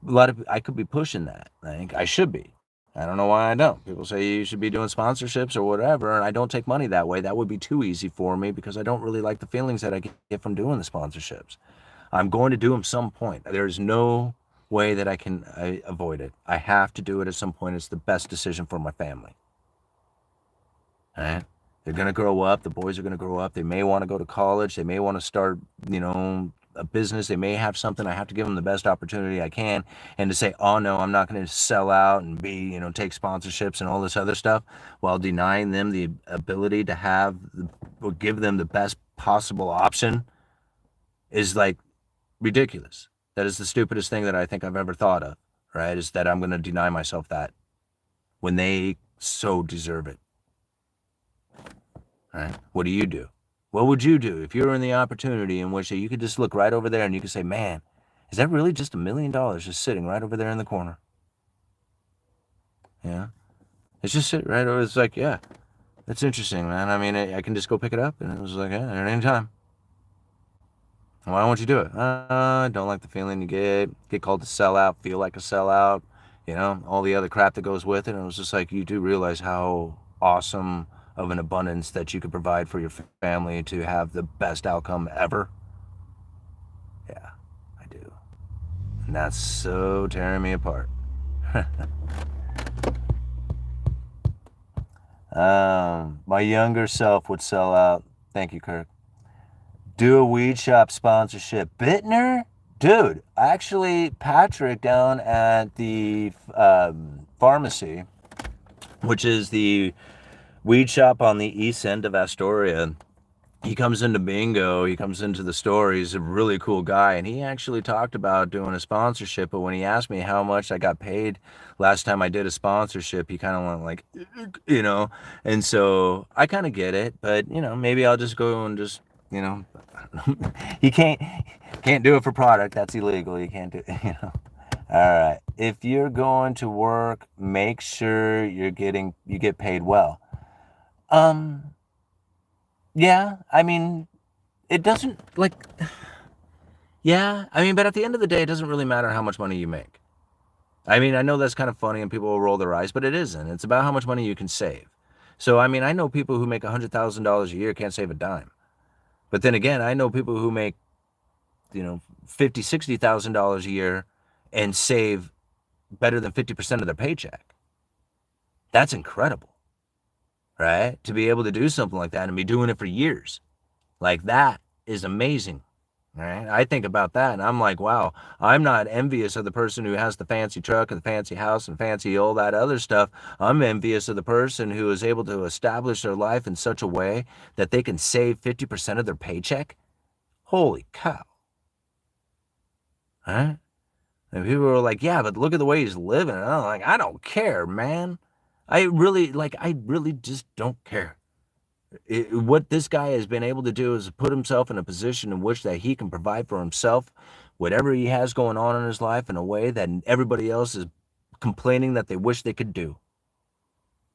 I could be pushing that. I think I should be. I don't know why I don't. People say you should be doing sponsorships or whatever, and I don't take money that way. That would be too easy for me because I don't really like the feelings that I get from doing the sponsorships. I'm going to do them some point. There's no way that I can avoid it. I have to do it at some point. It's the best decision for my family. All right? They're going to grow up. The boys are going to grow up. They may want to go to college. They may want to start, a business. They may have something. I have to give them the best opportunity I can. And to say, oh, no, I'm not going to sell out and be, take sponsorships and all this other stuff while denying them the ability to have or give them the best possible option is like ridiculous. That is the stupidest thing that I think I've ever thought of, right? Is that I'm going to deny myself that when they so deserve it. Right? What do you do? What would you do if you were in the opportunity in which you could just look right over there and you could say, man, is that really just $1 million just sitting right over there in the corner? Yeah. It's just sitting right over. It's like, yeah, that's interesting, man. I mean, I can just go pick it up. And it was like, yeah, at any time. Why won't you do it? I don't like the feeling you get called a sellout, feel like a sellout, all the other crap that goes with it. And it was just like, you do realize how awesome of an abundance that you could provide for your family to have the best outcome ever. Yeah, I do. And that's so tearing me apart. My younger self would sell out. Thank you, Kirk. Do a weed shop sponsorship. Bittner? Dude, actually, Patrick down at the pharmacy, which is the weed shop on the east end of Astoria, he comes into bingo, he comes into the store, he's a really cool guy, and he actually talked about doing a sponsorship, but when he asked me how much I got paid last time I did a sponsorship, he kind of went like, and so I kind of get it, but maybe I'll just go and just, you know, he can't do it for product, that's illegal, you can't do it. All right, if you're going to work, make sure you get paid well. Um, yeah, I mean, it doesn't like, yeah, I mean, but at the end of the day, it doesn't really matter how much money you make. I mean, I know that's kind of funny and people will roll their eyes, but it isn't. It's about how much money you can save. So, I mean, I know people who make $100,000 a year can't save a dime. But then again, I know people who make, $50,000, $60,000 a year and save better than 50% of their paycheck. That's incredible, right? To be able to do something like that and be doing it for years. Like that is amazing. Right? I think about that and I'm like, wow, I'm not envious of the person who has the fancy truck and the fancy house and fancy all that other stuff. I'm envious of the person who is able to establish their life in such a way that they can save 50% of their paycheck. Holy cow. Right? And people are like, yeah, but look at the way he's living. And I'm like, I don't care, man. I really just don't care. What this guy has been able to do is put himself in a position in which that he can provide for himself whatever he has going on in his life in a way that everybody else is complaining that they wish they could do.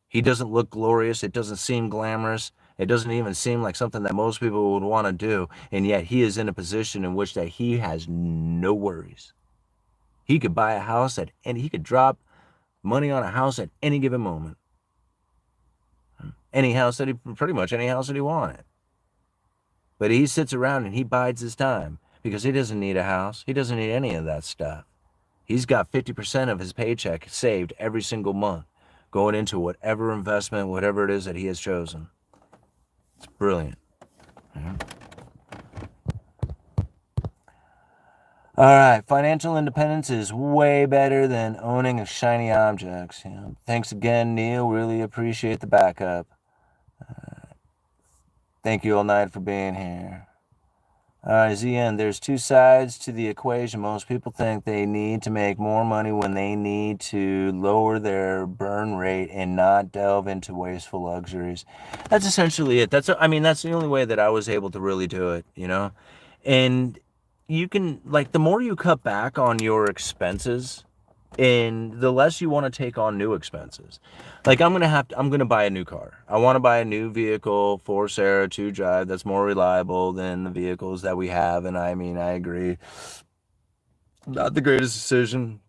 He doesn't look glorious. It doesn't seem glamorous. It doesn't even seem like something that most people would want to do. And yet he is in a position in which that he has no worries. He could buy a house and he could drop money on a house at any given moment. Pretty much any house that he wanted. But he sits around and he bides his time because he doesn't need a house. He doesn't need any of that stuff. He's got 50% of his paycheck saved every single month going into whatever investment, whatever it is that he has chosen. It's brilliant. Yeah. All right, financial independence is way better than owning of shiny objects. Thanks again, Neil. Really appreciate the backup. Thank you all night for being here. All right, ZN, there's two sides to the equation. Most people think they need to make more money when they need to lower their burn rate and not delve into wasteful luxuries. That's essentially it. That's the only way that I was able to really do it, And you can, like, the more you cut back on your expenses and the less you want to take on new expenses. Like I'm gonna buy a new car. I want to buy a new vehicle for Sarah to drive that's more reliable than the vehicles that we have. And I mean, I agree. Not the greatest decision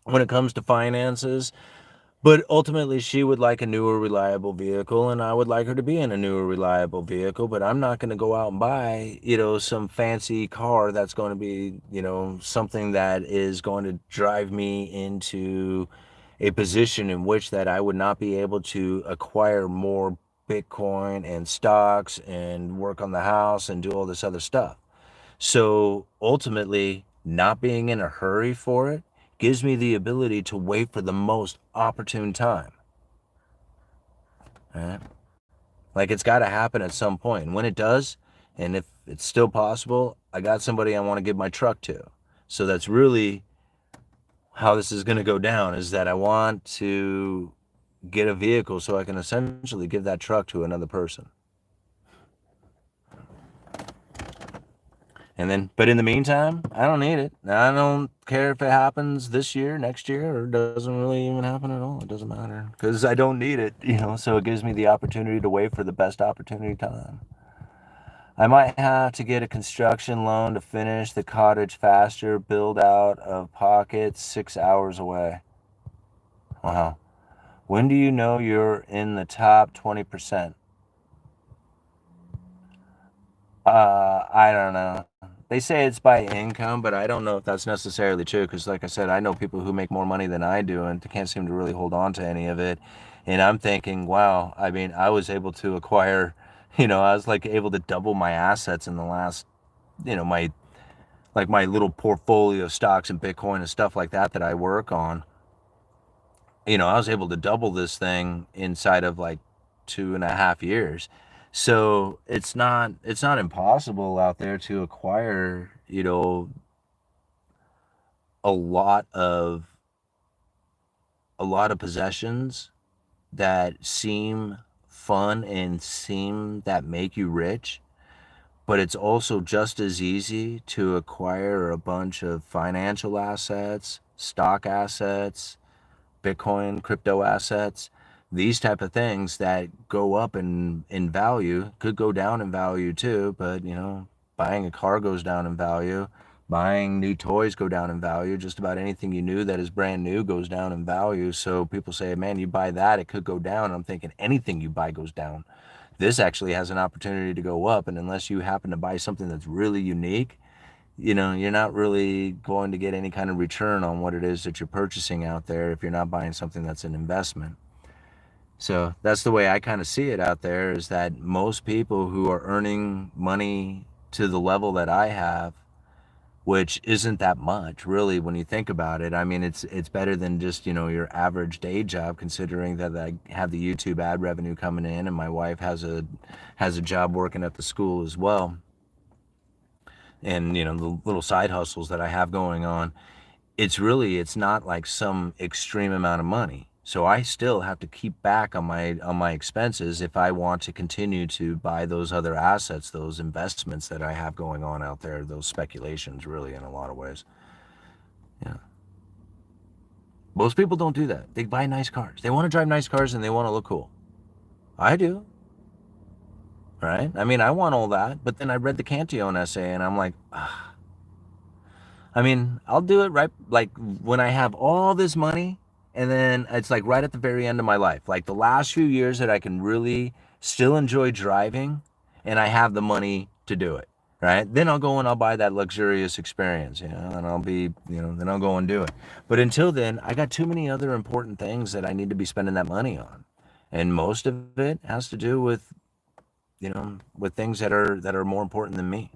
when it comes to finances. But ultimately, she would like a newer, reliable vehicle, and I would like her to be in a newer, reliable vehicle. But I'm not going to go out and buy, some fancy car that's going to be, something that is going to drive me into a position in which that I would not be able to acquire more Bitcoin and stocks and work on the house and do all this other stuff. So ultimately, not being in a hurry for it gives me the ability to wait for the most opportune time. Right? Like it's got to happen at some point. And when it does, and if it's still possible, I got somebody I want to give my truck to. So that's really how this is going to go down, is that I want to get a vehicle so I can essentially give that truck to another person. But in the meantime, I don't need it. I don't care if it happens this year, next year, or doesn't really even happen at all. It doesn't matter because I don't need it, so it gives me the opportunity to wait for the best opportunity time. I might have to get a construction loan to finish the cottage faster, build out of pocket 6 hours away. Wow. When do you know you're in the top 20%? I don't know. They say it's by income, but I don't know if that's necessarily true because, like I said, I know people who make more money than I do and can't seem to really hold on to any of it. And I'm thinking, wow, I mean, I was able to acquire, I was like able to double my assets in the last, my little portfolio of stocks and Bitcoin and stuff like that I work on. I was able to double this thing inside of like 2.5 years. So it's not impossible out there to acquire, a lot of a lot of possessions that seem fun and seem that make you rich, but it's also just as easy to acquire a bunch of financial assets, stock assets, Bitcoin, crypto assets, these type of things that go up in value, could go down in value too, but buying a car goes down in value, buying new toys go down in value, just about anything you knew that is brand new goes down in value. So people say, man, you buy that, it could go down. And I'm thinking anything you buy goes down. This actually has an opportunity to go up, and unless you happen to buy something that's really unique, you're not really going to get any kind of return on what it is that you're purchasing out there if you're not buying something that's an investment. So that's the way I kind of see it out there, is that most people who are earning money to the level that I have, which isn't that much really when you think about it. I mean, it's better than just, your average day job, considering that I have the YouTube ad revenue coming in, and my wife has a job working at the school as well. And the little side hustles that I have going on, it's not like some extreme amount of money. So I still have to keep back on my expenses if I want to continue to buy those other assets, those investments that I have going on out there, those speculations, really, in a lot of ways. Yeah. Most people don't do that. They buy nice cars. They want to drive nice cars and they want to look cool. I do, right? I mean, I want all that, but then I read the Cantillon essay and I'm like, I mean, I'll do it right, like when I have all this money, and then it's like right at the very end of my life, like the last few years that I can really still enjoy driving, and I have the money to do it, right? Then I'll go and I'll buy that luxurious experience, and I'll be, then I'll go and do it. But until then, I got too many other important things that I need to be spending that money on, and most of it has to do with, with things that are more important than me.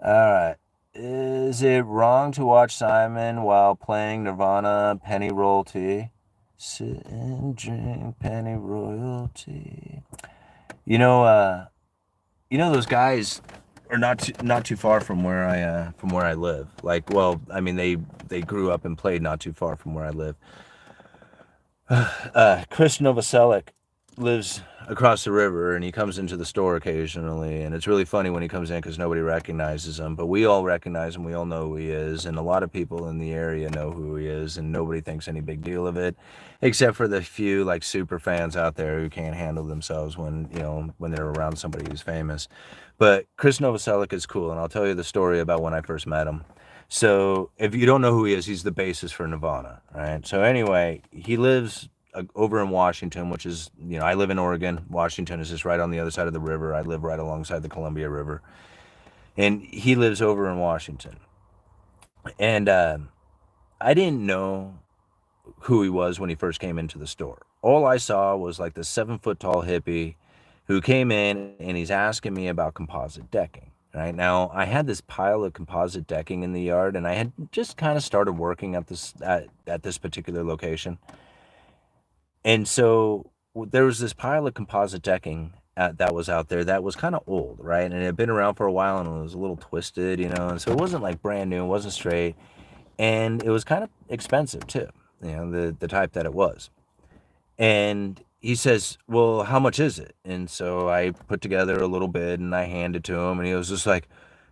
All right. Is it wrong to watch Simon while playing Nirvana Penny Royalty? Sit and drink Penny Royalty. You know, uh, those guys are not too far from where I live. Like, well, I mean, they grew up and played not too far from where I live. Chris Novoselic lives across the river, and he comes into the store occasionally, and it's really funny when he comes in because nobody recognizes him, but we all recognize him. We all know who he is, and a lot of people in the area know who he is, and nobody thinks any big deal of it, except for the few like super fans out there who can't handle themselves when they're around somebody who's famous. But Chris Novoselic is cool, and I'll tell you the story about when I first met him. So if you don't know who he is, he's the bassist for Nirvana, right? So anyway, he lives over in Washington, which is, I live in Oregon. Washington is just right on the other side of the river. I live right alongside the Columbia River. And he lives over in Washington. And I didn't know who he was when he first came into the store. All I saw was like this 7 foot tall hippie who came in, and he's asking me about composite decking. Right now, I had this pile of composite decking in the yard, and I had just kind of started working at this particular location. And so there was this pile of composite decking that was out there that was kind of old, right? And it had been around for a while, and it was a little twisted, and so it wasn't like brand new, it wasn't straight, and it was kind of expensive too, the type that it was. And he says, well, how much is it? And so I put together a little bid and I handed it to him, and he was like,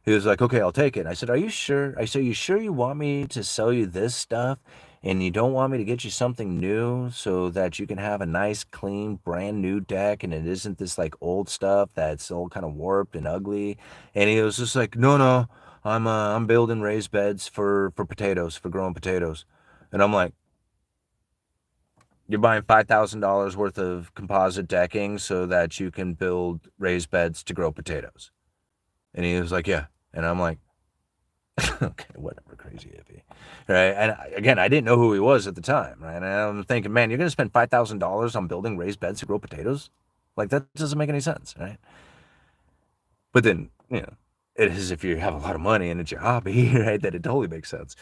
okay, I'll take it. And I said, are you sure? I said, you sure you want me to sell you this stuff, and you don't want me to get you something new so that you can have a nice, clean, brand new deck, and it isn't this like old stuff that's all kind of warped and ugly? And he was just like, no, no, I'm building raised beds for potatoes, for growing potatoes. And I'm like, you're buying $5,000 worth of composite decking so that you can build raised beds to grow potatoes? And he was like, yeah. And I'm like, okay, whatever, crazy hippie. Right. And again, I didn't know who he was at the time. Right. And I'm thinking, man, you're going to spend $5,000 on building raised beds to grow potatoes? Like, that doesn't make any sense. Right. But then, it is if you have a lot of money and it's your hobby, right, that it totally makes sense.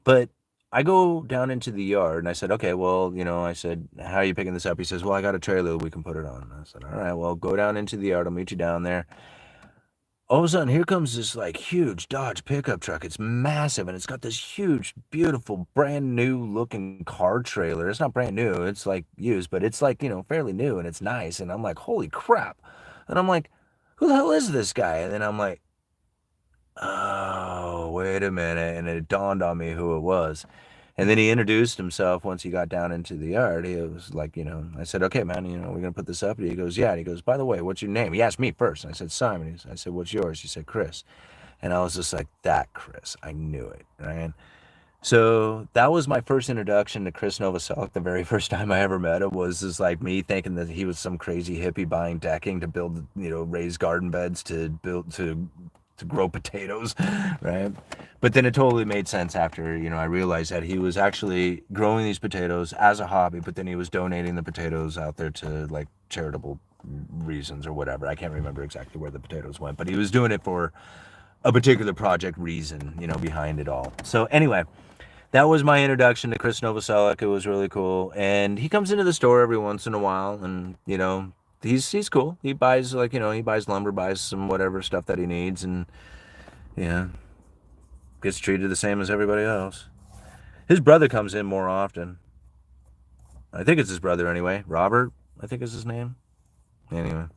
But I go down into the yard and I said, okay, well, I said, how are you picking this up? He says, well, I got a trailer we can put it on. I said, all right, well, go down into the yard. I'll meet you down there. All of a sudden, here comes this like huge Dodge pickup truck. It's massive and it's got this huge, beautiful, brand new looking car trailer. It's not brand new, it's like used, but it's like, fairly new and it's nice. And I'm like, holy crap. And I'm like, who the hell is this guy? And then I'm like, oh, wait a minute. And it dawned on me who it was. And then he introduced himself once he got down into the yard. He was like, I said, okay, man, we're going to put this up. And he goes, yeah. And he goes, by the way, what's your name? He asked me first. And I said, Simon. I said, what's yours? He said, Chris. And I was just like, that Chris. I knew it, right? So that was my first introduction to Chris Novoselic. The very first time I ever met him was just like me thinking that he was some crazy hippie buying decking to build, raise garden beds to grow potatoes, right? But then it totally made sense after, I realized that he was actually growing these potatoes as a hobby, but then he was donating the potatoes out there to like charitable reasons or whatever. I can't remember exactly where the potatoes went, but he was doing it for a particular project reason, behind it all. So anyway, that was my introduction to Chris Novoselic. It was really cool. And he comes into the store every once in a while and, he's cool. He buys he buys lumber, buys some whatever stuff that he needs, and gets treated the same as everybody else. His brother comes in more often. I think it's his brother anyway. Robert, I think is his name. Anyway,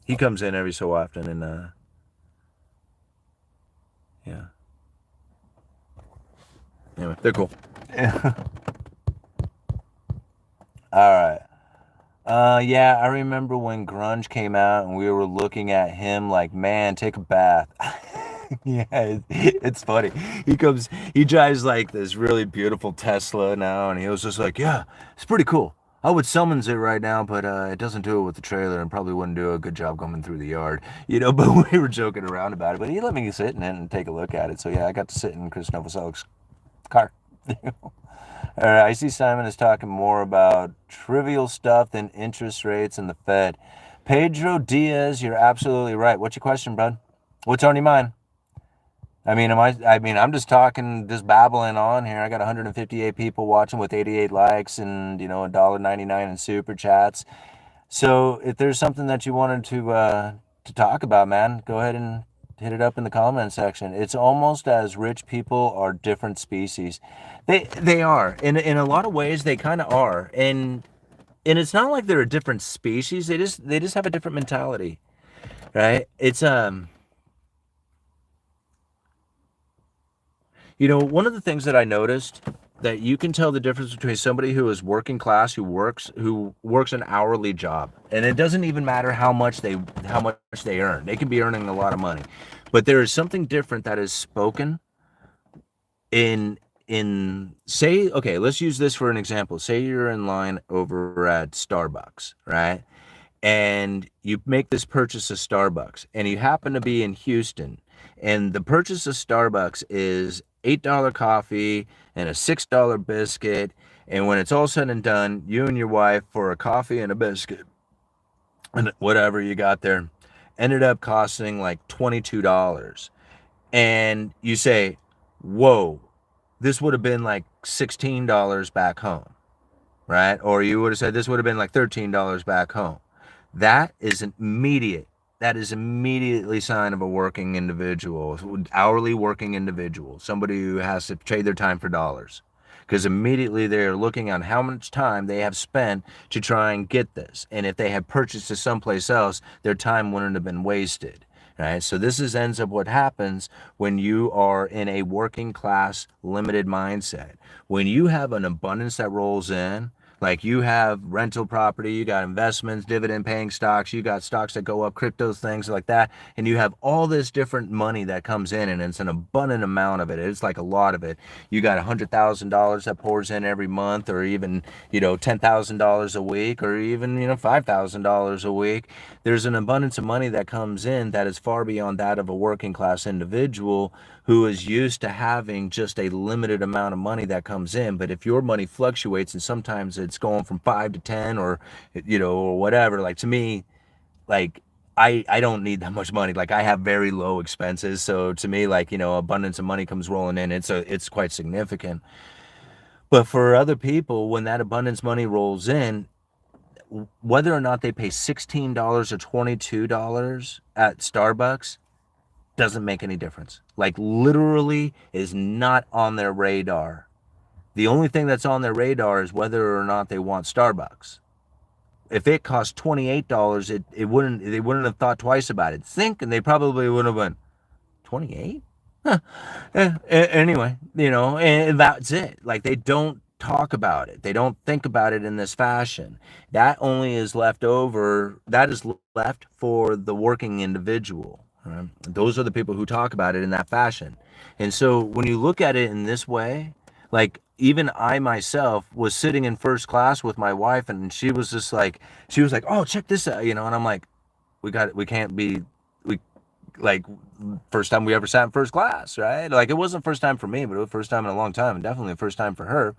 he comes in every so often, and yeah. Anyway, they're cool. All right. Yeah, I remember when grunge came out and we were looking at him like, man, take a bath. Yeah, it's funny. He drives like this really beautiful Tesla now, and he was just like, yeah, it's pretty cool. I would summons it right now, but it doesn't do it with the trailer and probably wouldn't do a good job coming through the yard, but we were joking around about it. But he let me sit in it and take a look at it. So yeah, I got to sit in Chris Novoselic's car. All right, I see Simon is talking more about trivial stuff than interest rates and the Fed. Pedro Diaz, you're absolutely right. What's your question, bud? What's on your mind? I'm just talking, just babbling on here. I got 158 people watching with 88 likes and, $1.99 in super chats. So if there's something that you wanted to talk about, man, go ahead and hit it up in the comment section. It's almost as rich people are different species. They are. In a lot of ways they kind of are. And it's not like they're a different species. They just have a different mentality. Right? It's one of the things that I noticed that you can tell the difference between somebody who is working class, who works an hourly job, and it doesn't even matter how much they earn. They can be earning a lot of money, but there is something different that is spoken in say, okay, let's use this for an example. Say you're in line over at Starbucks, right? And you make this purchase of Starbucks, and you happen to be in Houston, and the purchase of Starbucks is $8 coffee and a $6 biscuit, and when it's all said and done, you and your wife, for a coffee and a biscuit and whatever you got there, ended up costing like $22. And you say, whoa, this would have been like $16 back home, right? Or you would have said this would have been like $13 back home. That is immediately sign of a working individual, hourly working individual, somebody who has to trade their time for dollars. Because immediately they're looking on how much time they have spent to try and get this. And if they had purchased it someplace else, their time wouldn't have been wasted. Right? So ends up what happens when you are in a working class limited mindset. When you have an abundance that rolls in, like you have rental property, you got investments, dividend paying stocks, you got stocks that go up, cryptos, things like that. And you have all this different money that comes in, and it's an abundant amount of it. It's like a lot of it. You got $100,000 that pours in every month, or even, $10,000 a week, or even, $5,000 a week. There's an abundance of money that comes in that is far beyond that of a working class individual who is used to having just a limited amount of money that comes in. But if your money fluctuates, and sometimes it's going from 5 to 10, or or whatever, like to me, like I don't need that much money. Like I have very low expenses, so to me, like abundance of money comes rolling in. It's quite significant. But for other people, when that abundance money rolls in, whether or not they pay $16 or $22 at Starbucks doesn't make any difference. Like, literally is not on their radar. The only thing that's on their radar is whether or not they want Starbucks. If it cost $28, it wouldn't they wouldn't have thought twice about it. Think, and they probably would have went, 28? Huh. Anyway, and that's it. Like, they don't talk about it. They don't think about it in this fashion. That only is left over, that is left for the working individual. Right? Those are the people who talk about it in that fashion. And so when you look at it in this way, like, even I myself was sitting in first class with my wife, and she was like, oh, check this out, and I'm like, we can't be, we like, first time we ever sat in first class, right? Like, it wasn't first time for me, but it was first time in a long time, and definitely the first time for her.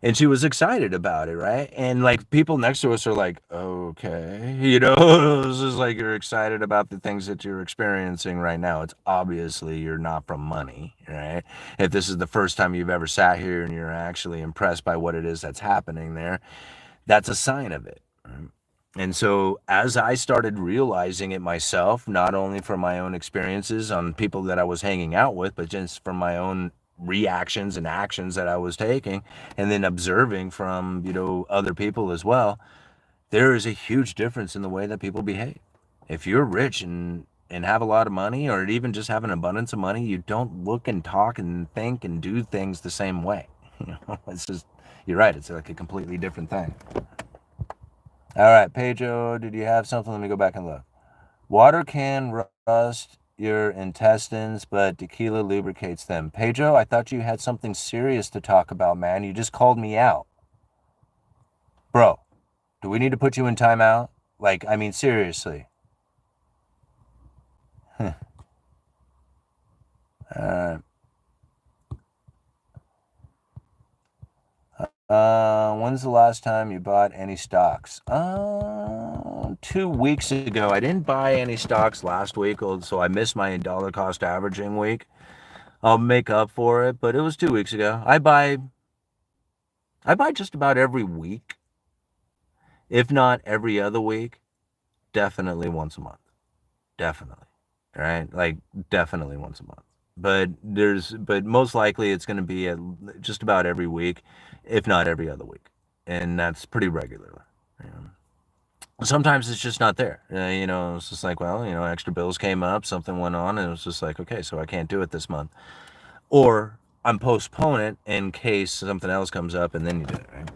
And she was excited about it, right? And like, people next to us are like, okay, it's just like, you're excited about the things that you're experiencing right now. It's obviously you're not from money, right? If this is the first time you've ever sat here and you're actually impressed by what it is that's happening there, that's a sign of it. Right? And so as I started realizing it myself, not only from my own experiences on people that I was hanging out with, but just from my own reactions and actions that I was taking, and then observing from, other people as well, there is a huge difference in the way that people behave. If you're rich and have a lot of money, or even just have an abundance of money, you don't look and talk and think and do things the same way. It's just, you're right. It's like a completely different thing. All right, Pedro, did you have something? Let me go back and look. Water can rust your intestines, but tequila lubricates them. Pedro, I thought you had something serious to talk about, man. You just called me out. Bro, do we need to put you in timeout? Like, I mean, seriously. All right. When's the last time you bought any stocks? 2 weeks ago. I didn't buy any stocks last week, so I missed my dollar cost averaging week. I'll make up for it, but it was 2 weeks ago. I buy just about every week, if not every other week, definitely once a month. Definitely. Right? Like, definitely once a month. But most likely it's going to be just about every week, if not every other week. And that's pretty regular. You know. Sometimes it's just not there. It's just like, well, extra bills came up, something went on, and it was just like, okay, so I can't do it this month. Or I'm postpone it in case something else comes up, and then you do it, right?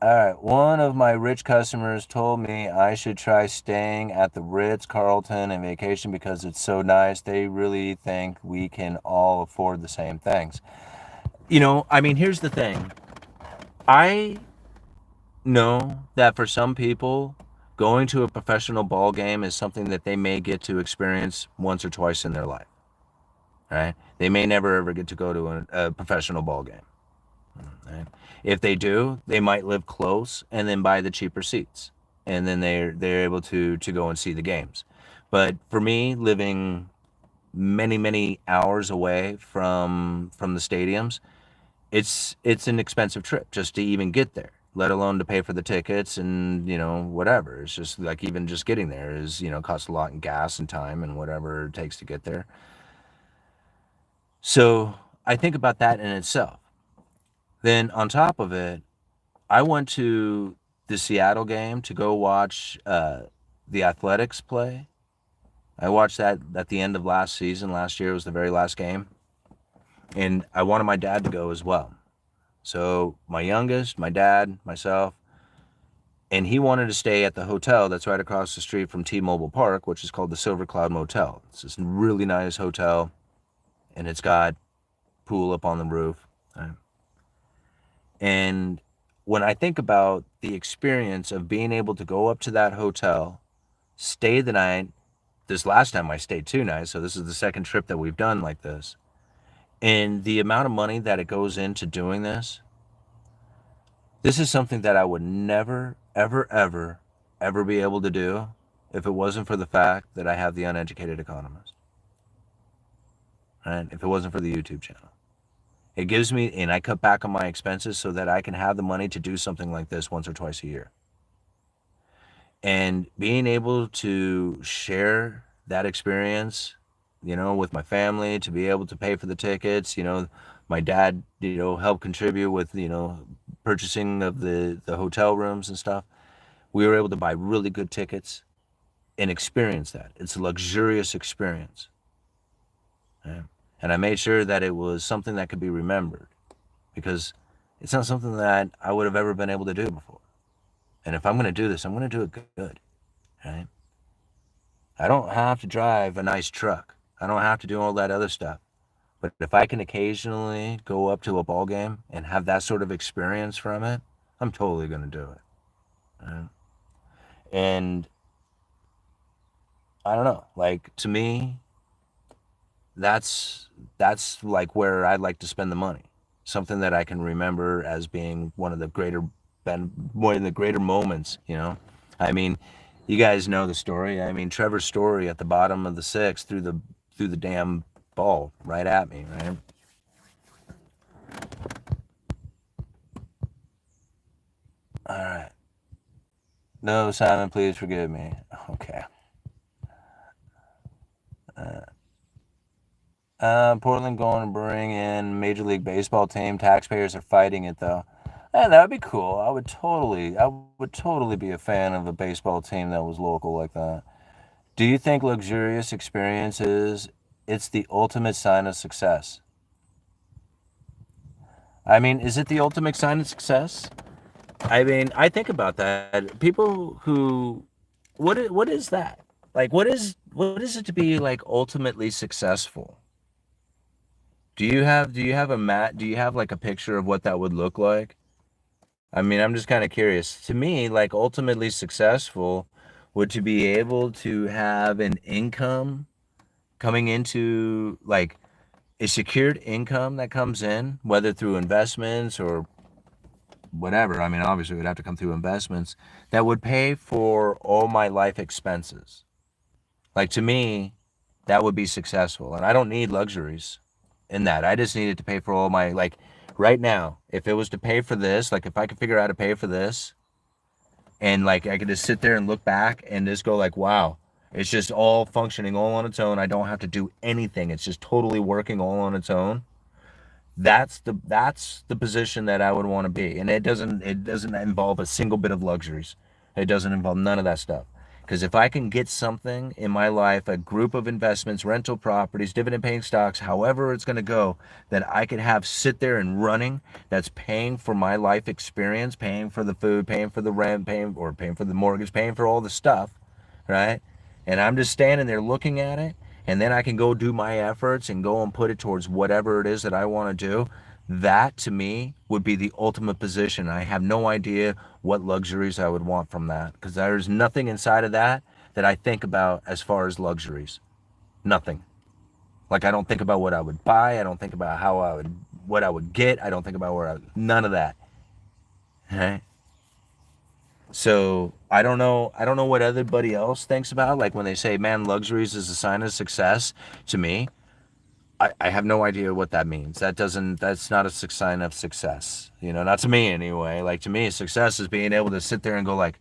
All right. One of my rich customers told me I should try staying at the Ritz-Carlton and vacation because it's so nice. They really think we can all afford the same things. I mean, here's the thing. I know that for some people, going to a professional ball game is something that they may get to experience once or twice in their life. Right? They may never ever get to go to a professional ball game. Right? If they do, they might live close and then buy the cheaper seats, and then they're able to go and see the games. But for me, living many hours away from the stadiums, it's an expensive trip just to even get there, let alone to pay for the tickets and whatever. It's just like, even just getting there is costs a lot in gas and time and whatever it takes to get there. So I think about that in itself. Then on top of it, I went to the Seattle game to go watch the Athletics play. I watched that at the end of last season. Last year was the very last game. And I wanted my dad to go as well. So my youngest, my dad, myself, and he wanted to stay at the hotel that's right across the street from T-Mobile Park, which is called the Silver Cloud Motel. It's this really nice hotel, and it's got pool up on the roof. And when I think about the experience of being able to go up to that hotel, stay the night, this last time I stayed 2 nights, so this is the second trip that we've done like this, and the amount of money that it goes into doing this is something that I would never, ever be able to do if it wasn't for the fact that I have the Uneducated Economist. Right? If it wasn't for the YouTube channel. It gives me, and I cut back on my expenses so that I can have the money to do something like this once or twice a year. And being able to share that experience, with my family, to be able to pay for the tickets, my dad, helped contribute with, purchasing of the hotel rooms and stuff. We were able to buy really good tickets and experience that. It's a luxurious experience. Yeah. And I made sure that it was something that could be remembered, because it's not something that I would have ever been able to do before. And if I'm going to do this, I'm going to do it good, right? I don't have to drive a nice truck. I don't have to do all that other stuff. But if I can occasionally go up to a ball game and have that sort of experience from it, I'm totally going to do it. Right? And I don't know, like, to me, that's like where I'd like to spend the money. Something that I can remember as being one of the greater moments, I mean, you guys know the story. I mean, Trevor's story at the bottom of the sixth through the damn ball right at me, right? All right. No, Simon, please forgive me. Okay. Portland going to bring in Major League Baseball team. Taxpayers are fighting it though. That would be cool. I would totally be a fan of a baseball team that was local like that. Do you think luxurious experiences it's the ultimate sign of success? I mean, is it the ultimate sign of success? I mean, I think about that. People who what is that? Like what is it to be like ultimately successful? Do you have do you have like a picture of what that would look like? I mean, I'm just kind of curious. To me, like ultimately successful would to be able to have an income coming into like a secured income that comes in, whether through investments or whatever. I mean, obviously it would have to come through investments that would pay for all my life expenses. Like to me, that would be successful. And I don't need luxuries in that. I just needed to pay for all my like right now, if it was to pay for this, like if I could figure out how to pay for this and like I could just sit there and look back and just go like, wow, it's just all functioning all on its own. I don't have to do anything. It's just totally working all on its own. That's the position that I would want to be. And it doesn't involve a single bit of luxuries. It doesn't involve none of that stuff. Because if I can get something in my life, a group of investments, rental properties, dividend paying stocks, however it's going to go, that I could have sit there and running, that's paying for my life experience, paying for the food, paying for the rent, paying for the mortgage, paying for all the stuff, right? And I'm just standing there looking at it, and then I can go do my efforts and go and put it towards whatever it is that I want to do. That to me would be the ultimate position. I have no idea what luxuries I would want from that, because there's nothing inside of that I think about as far as luxuries. Nothing. Like I don't think about what I would buy. I don't think about what I would get. I don't think about none of that. Okay? So I don't know what everybody else thinks about. Like when they say, man, luxuries is a sign of success, to me, I have no idea what that means. That's not a sign of success. Not to me anyway. Like to me, success is being able to sit there and go like,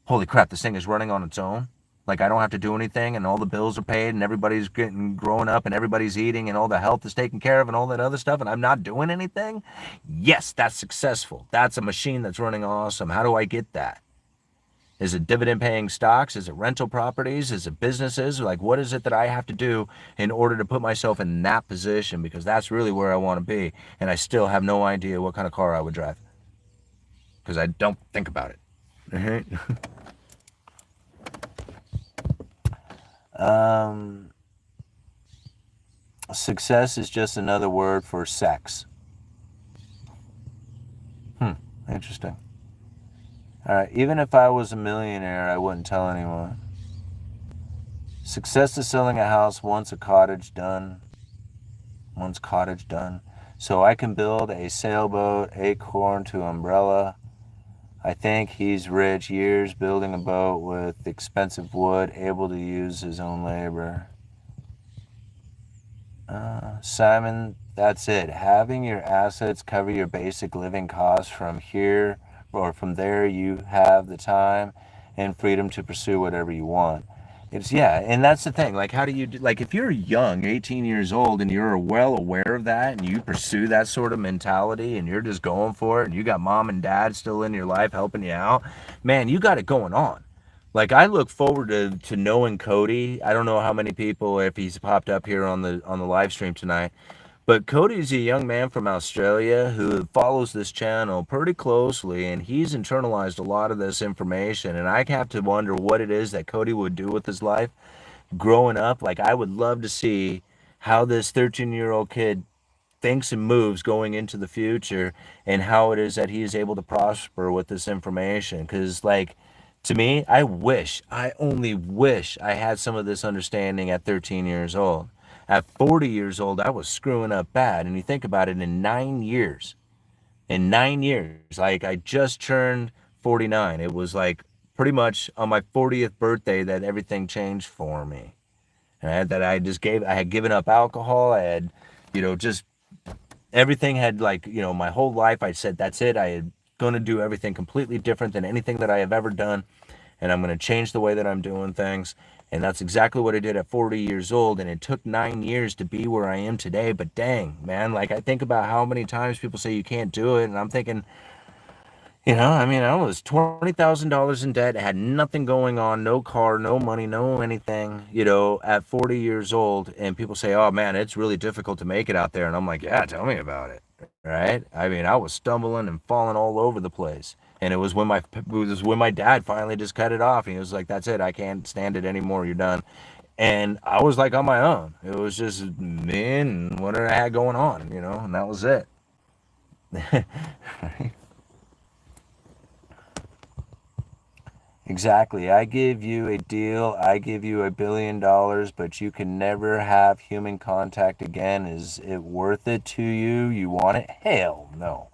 holy crap, this thing is running on its own. Like I don't have to do anything and all the bills are paid and everybody's getting grown up and everybody's eating and all the health is taken care of and all that other stuff and I'm not doing anything. Yes, that's successful. That's a machine that's running awesome. How do I get that? Is it dividend paying stocks? Is it rental properties? Is it businesses? Like, what is it that I have to do in order to put myself in that position? Because that's really where I want to be. And I still have no idea what kind of car I would drive because I don't think about it. Success is just another word for sex. Interesting. All right. Even if I was a millionaire, I wouldn't tell anyone. Success is selling a house once cottage done. So I can build a sailboat, acorn to umbrella. I think he's rich. Years building a boat with expensive wood, able to use his own labor. Simon, that's it. Having your assets cover your basic living costs from here or from there, you have the time and freedom to pursue whatever you want. It's yeah, and that's the thing. Like, how do you do, like if you're young, 18 years old, and you're well aware of that, and you pursue that sort of mentality, and you're just going for it, and you got mom and dad still in your life helping you out, man, you got it going on. Like I look forward to knowing Cody. I don't know how many people if he's popped up here on the live stream tonight, but Cody's a young man from Australia who follows this channel pretty closely, and he's internalized a lot of this information. And I have to wonder what it is that Cody would do with his life growing up. Like I would love to see how this 13-year-old kid thinks and moves going into the future and how it is that he is able to prosper with this information. Because, like, to me, I only wish I had some of this understanding at 13 years old. At 40 years old, I was screwing up bad. And you think about it, in 9 years, like I just turned 49. It was like pretty much on my 40th birthday that everything changed for me. Right? That I had given up alcohol. I had, just everything had like, my whole life I said that's it. I had going to do everything completely different than anything that I have ever done, and I'm going to change the way that I'm doing things. And that's exactly what I did at 40 years old, and it took 9 years to be where I am today. But dang, man, like I think about how many times people say you can't do it, and I'm thinking, I mean, I was $20,000 in debt, had nothing going on, no car, no money, no anything, at 40 years old. And people say, oh man, it's really difficult to make it out there. And I'm like, yeah, tell me about it. Right? I mean, I was stumbling and falling all over the place. And it was when my dad finally just cut it off. And he was like, that's it. I can't stand it anymore. You're done. And I was like on my own. It was just me and what I had going on, and that was it. Exactly. I give you a deal, I give you $1 billion, but you can never have human contact again. Is it worth it to you? You want it? Hell no.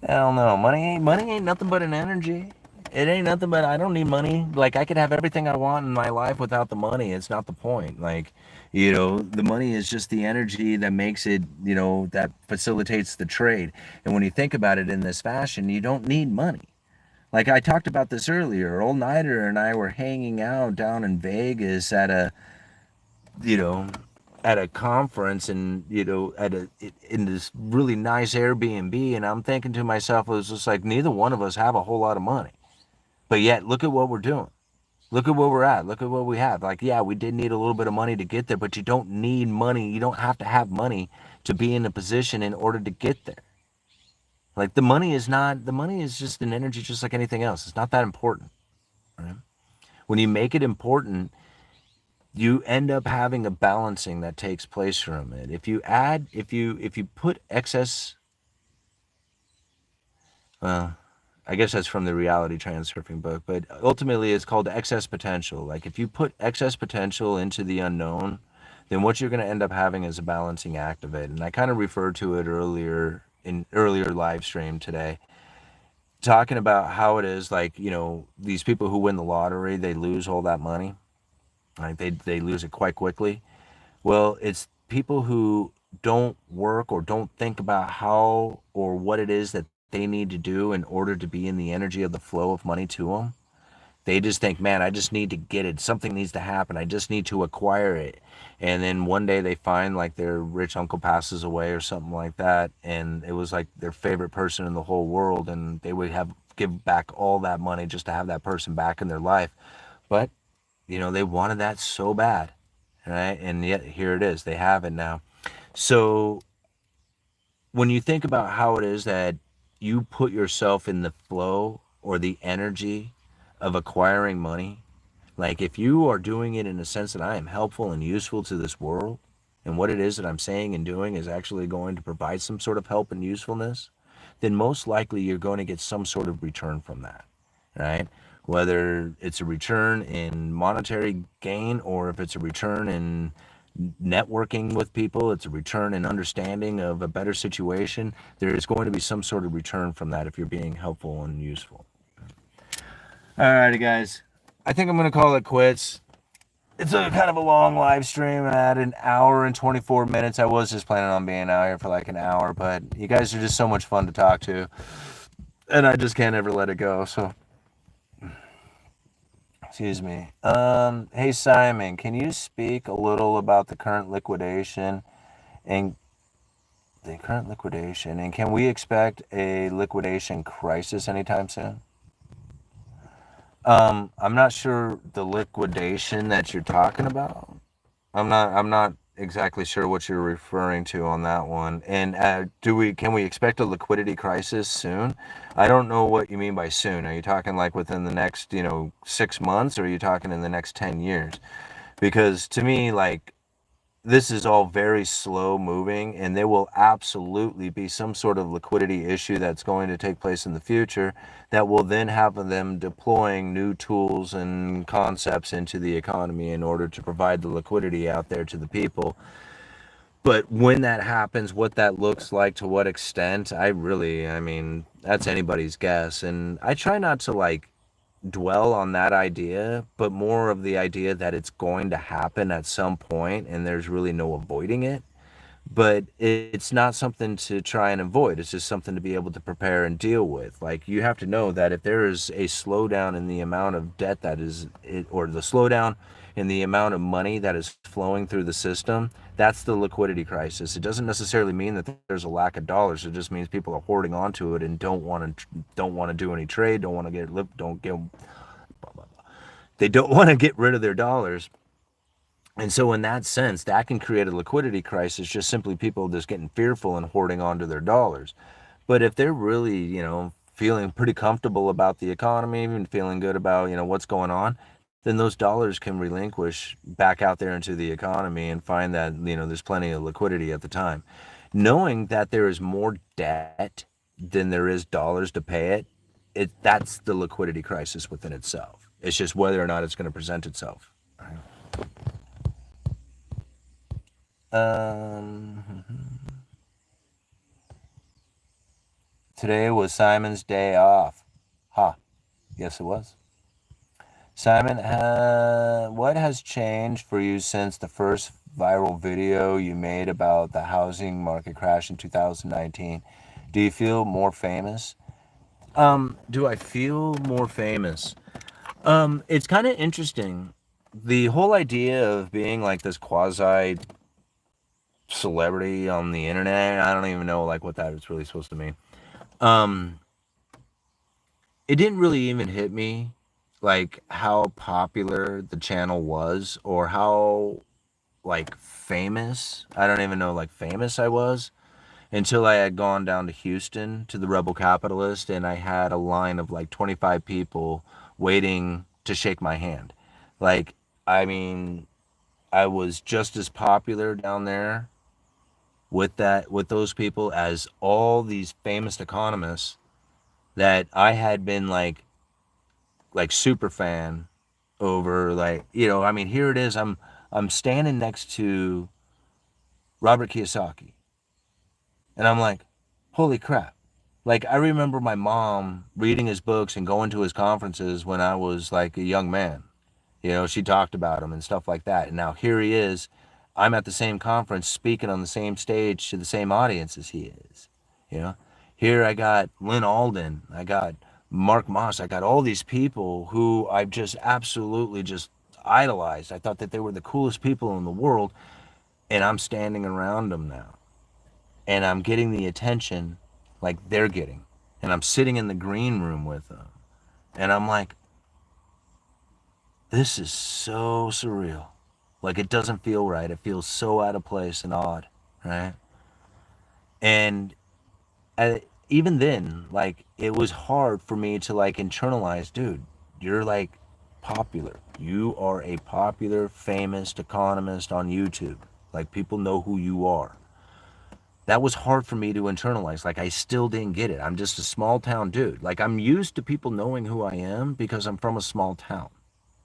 Hell no. Money ain't nothing but an energy. It ain't nothing but I don't need money. Like I could have everything I want in my life without the money. It's not the point. Like, the money is just the energy that makes it, that facilitates the trade. And when you think about it in this fashion, you don't need money. Like I talked about this earlier, old Nider and I were hanging out down in Vegas you know, at a conference and, in this really nice Airbnb. And I'm thinking to myself, it was just like, neither one of us have a whole lot of money, but yet look at what we're doing. Look at where we're at. Look at what we have. Like, yeah, we did need a little bit of money to get there, but you don't need money. You don't have to have money to be in a position in order to get there. Like the money is just an energy just like anything else. It's not that important. Right? When you make it important, you end up having a balancing that takes place from it. If you put excess, I guess that's from the reality transurfing book, but ultimately it's called excess potential. Like if you put excess potential into the unknown, then what you're going to end up having is a balancing act of it. And I kind of referred to it earlier live stream today, talking about how it is like, these people who win the lottery, they lose all that money. Like they lose it quite quickly. Well, it's people who don't work or don't think about how or what it is that they need to do in order to be in the energy of the flow of money to them. They just think, man, I just need to get it. Something needs to happen. I just need to acquire it. And then one day they find like their rich uncle passes away or something like that. And it was like their favorite person in the whole world. And they would give back all that money just to have that person back in their life. But, they wanted that so bad. Right. And yet here it is. They have it now. So when you think about how it is that you put yourself in the flow or the energy of acquiring money, like if you are doing it in a sense that I am helpful and useful to this world, and what it is that I'm saying and doing is actually going to provide some sort of help and usefulness, then most likely you're going to get some sort of return from that, right? Whether it's a return in monetary gain or if it's a return in networking with people, it's a return in understanding of a better situation. There is going to be some sort of return from that if you're being helpful and useful. All righty, guys. I think I'm going to call it quits. it's a kind of a long live stream at an hour and 24 minutes. I was just planning on being out here for like an hour, but you guys are just so much fun to talk to, and I just can't ever let it go. So, excuse me. Hey Simon, can you speak a little about and the current liquidation, and can we expect a liquidation crisis anytime soon? I'm not sure the liquidation that you're talking about. I'm not exactly sure what you're referring to on that one. And can we expect a liquidity crisis soon? I don't know what you mean by soon. Are you talking like within the next, 6 months, or are you talking in the next 10 years? Because to me, like, this is all very slow moving, and there will absolutely be some sort of liquidity issue that's going to take place in the future that will then have them deploying new tools and concepts into the economy in order to provide the liquidity out there to the people. But when that happens, what that looks like, to what extent, I mean, that's anybody's guess. And I try not to like dwell on that idea, but more of the idea that it's going to happen at some point and there's really no avoiding it. But it's not something to try and avoid. It's just something to be able to prepare and deal with. Like, you have to know that if there is a slowdown in the amount of debt or the slowdown in the amount of money that is flowing through the system, that's the liquidity crisis. It doesn't necessarily mean that there's a lack of dollars. It just means people are hoarding onto it and don't want to do any trade, don't want to they don't want to get rid of their dollars. And so in that sense, that can create a liquidity crisis, just simply people just getting fearful and hoarding onto their dollars. But if they're really, feeling pretty comfortable about the economy and feeling good about, what's going on, then those dollars can relinquish back out there into the economy and find that, there's plenty of liquidity at the time. Knowing that there is more debt than there is dollars to pay that's the liquidity crisis within itself. It's just whether or not it's going to present itself. Um, Today was Simon's day off. Ha, yes it was. Simon, what has changed for you since the first viral video you made about the housing market crash in 2019? Do you feel more famous? Do I feel more famous? It's kind of interesting. The whole idea of being like this quasi celebrity on the internet, I don't even know like what that is really supposed to mean. Um, it didn't really even hit me like how popular the channel was, or how like famous, I don't even know, like famous I was, until I had gone down to Houston to the Rebel Capitalist, and I had a line of like 25 people waiting to shake my hand. Like, I mean, I was just as popular down there with those people as all these famous economists that I had been like super fan over. Like, I mean, here it is, I'm standing next to Robert Kiyosaki, and I'm like, holy crap. Like, I remember my mom reading his books and going to his conferences when I was like a young man. She talked about him and stuff like that. And now here he is. I'm at the same conference speaking on the same stage to the same audience as he is. You know, Here I got Lynn Alden, I got Mark Moss, I got all these people who I've just absolutely just idolized. I thought that they were the coolest people in the world, and I'm standing around them now, and I'm getting the attention like they're getting, and I'm sitting in the green room with them, and I'm like, this is so surreal. Like, it doesn't feel right. It feels so out of place and odd, right? And even then, like, it was hard for me to like internalize, dude, you're like popular. You are a popular, famous economist on YouTube. Like, people know who you are. That was hard for me to internalize. Like, I still didn't get it. I'm just a small town dude. Like, I'm used to people knowing who I am because I'm from a small town,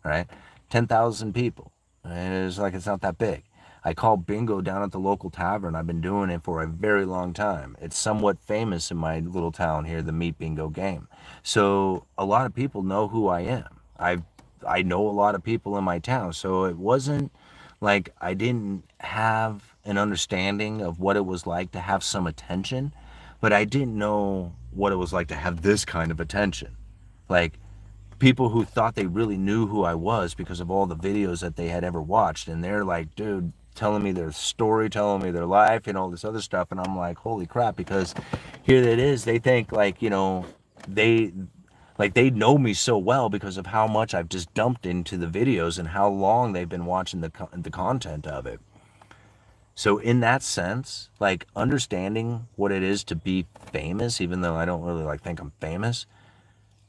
right? 10,000 people. And it's like, it's not that big. I call bingo down at the local tavern. I've been doing it for a very long time. It's somewhat famous in my little town here, the meat bingo game. So a lot of people know who I am. I know a lot of people in my town. So it wasn't like I didn't have an understanding of what it was like to have some attention, but I didn't know what it was like to have this kind of attention. Like people who thought they really knew who I was because of all the videos that they had ever watched. And they're like, dude, telling me their story, telling me their life and all this other stuff. And I'm like, holy crap, because here it is. They think like, they they know me so well because of how much I've just dumped into the videos and how long they've been watching the content of it. So in that sense, like understanding what it is to be famous, even though I don't really think I'm famous,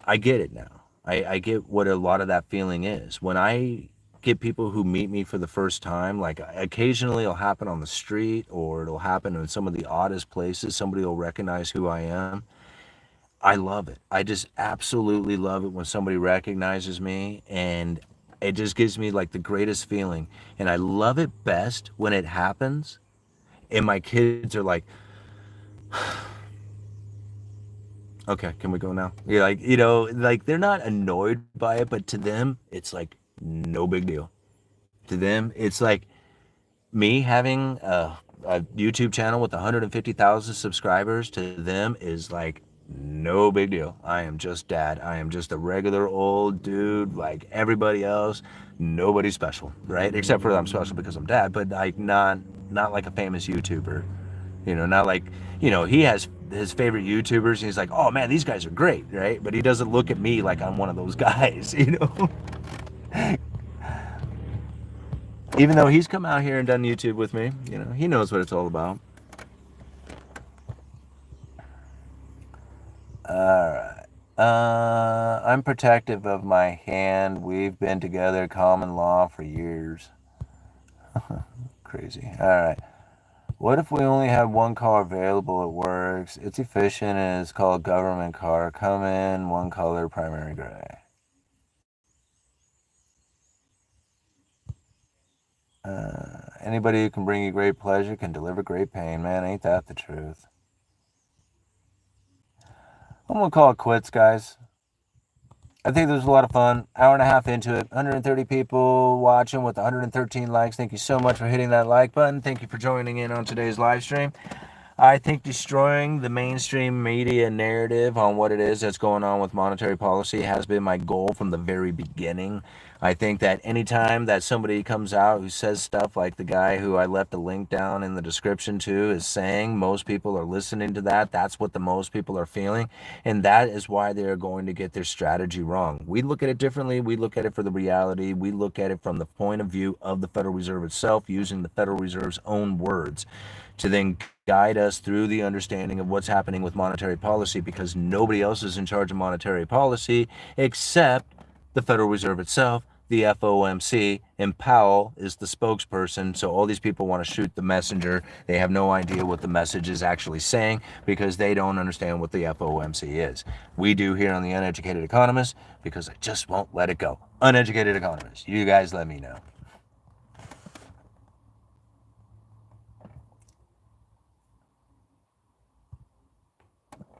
I get it now. I get what a lot of that feeling is. When I get people who meet me for the first time, like occasionally it'll happen on the street or it'll happen in some of the oddest places. Somebody will recognize who I am. I love it. I just absolutely love it when somebody recognizes me, and it just gives me like the greatest feeling. And I love it best when it happens and my kids are like, okay, can we go now? You're like, like they're not annoyed by it, but to them, it's like no big deal. To them, it's like me having a YouTube channel with 150,000 subscribers. To them is like no big deal. I am just dad. I am just a regular old dude like everybody else. Nobody special, right? Except for I'm special because I'm dad, but like not like a famous YouTuber. Not like, he has his favorite YouTubers and he's like, oh man, these guys are great, right? But he doesn't look at me like I'm one of those guys, Even though he's come out here and done YouTube with me, he knows what it's all about. Alright. I'm protective of my hand. We've been together common law for years. Crazy. Alright. What if we only have one car available? It works. It's efficient and it's called government car. Come in, one color, primary gray. Anybody who can bring you great pleasure can deliver great pain. Man, ain't that the truth? I'm going to call it quits, guys. I think this was a lot of fun. Hour and a half into it. 130 people watching with 113 likes. Thank you so much for hitting that like button. Thank you for joining in on today's live stream. I think destroying the mainstream media narrative on what it is that's going on with monetary policy has been my goal from the very beginning. I think that anytime that somebody comes out who says stuff like the guy who I left a link down in the description to is saying, most people are listening to that. That's what the most people are feeling. And that is why they're going to get their strategy wrong. We look at it differently. We look at it for the reality. We look at it from the point of view of the Federal Reserve itself, using the Federal Reserve's own words to then guide us through the understanding of what's happening with monetary policy, because nobody else is in charge of monetary policy except the Federal Reserve itself, the FOMC, and Powell is the spokesperson. So all these people want to shoot the messenger. They have no idea what the message is actually saying because they don't understand what the FOMC is. We do here on the Uneducated Economist because I just won't let it go. Uneducated Economist. You guys let me know.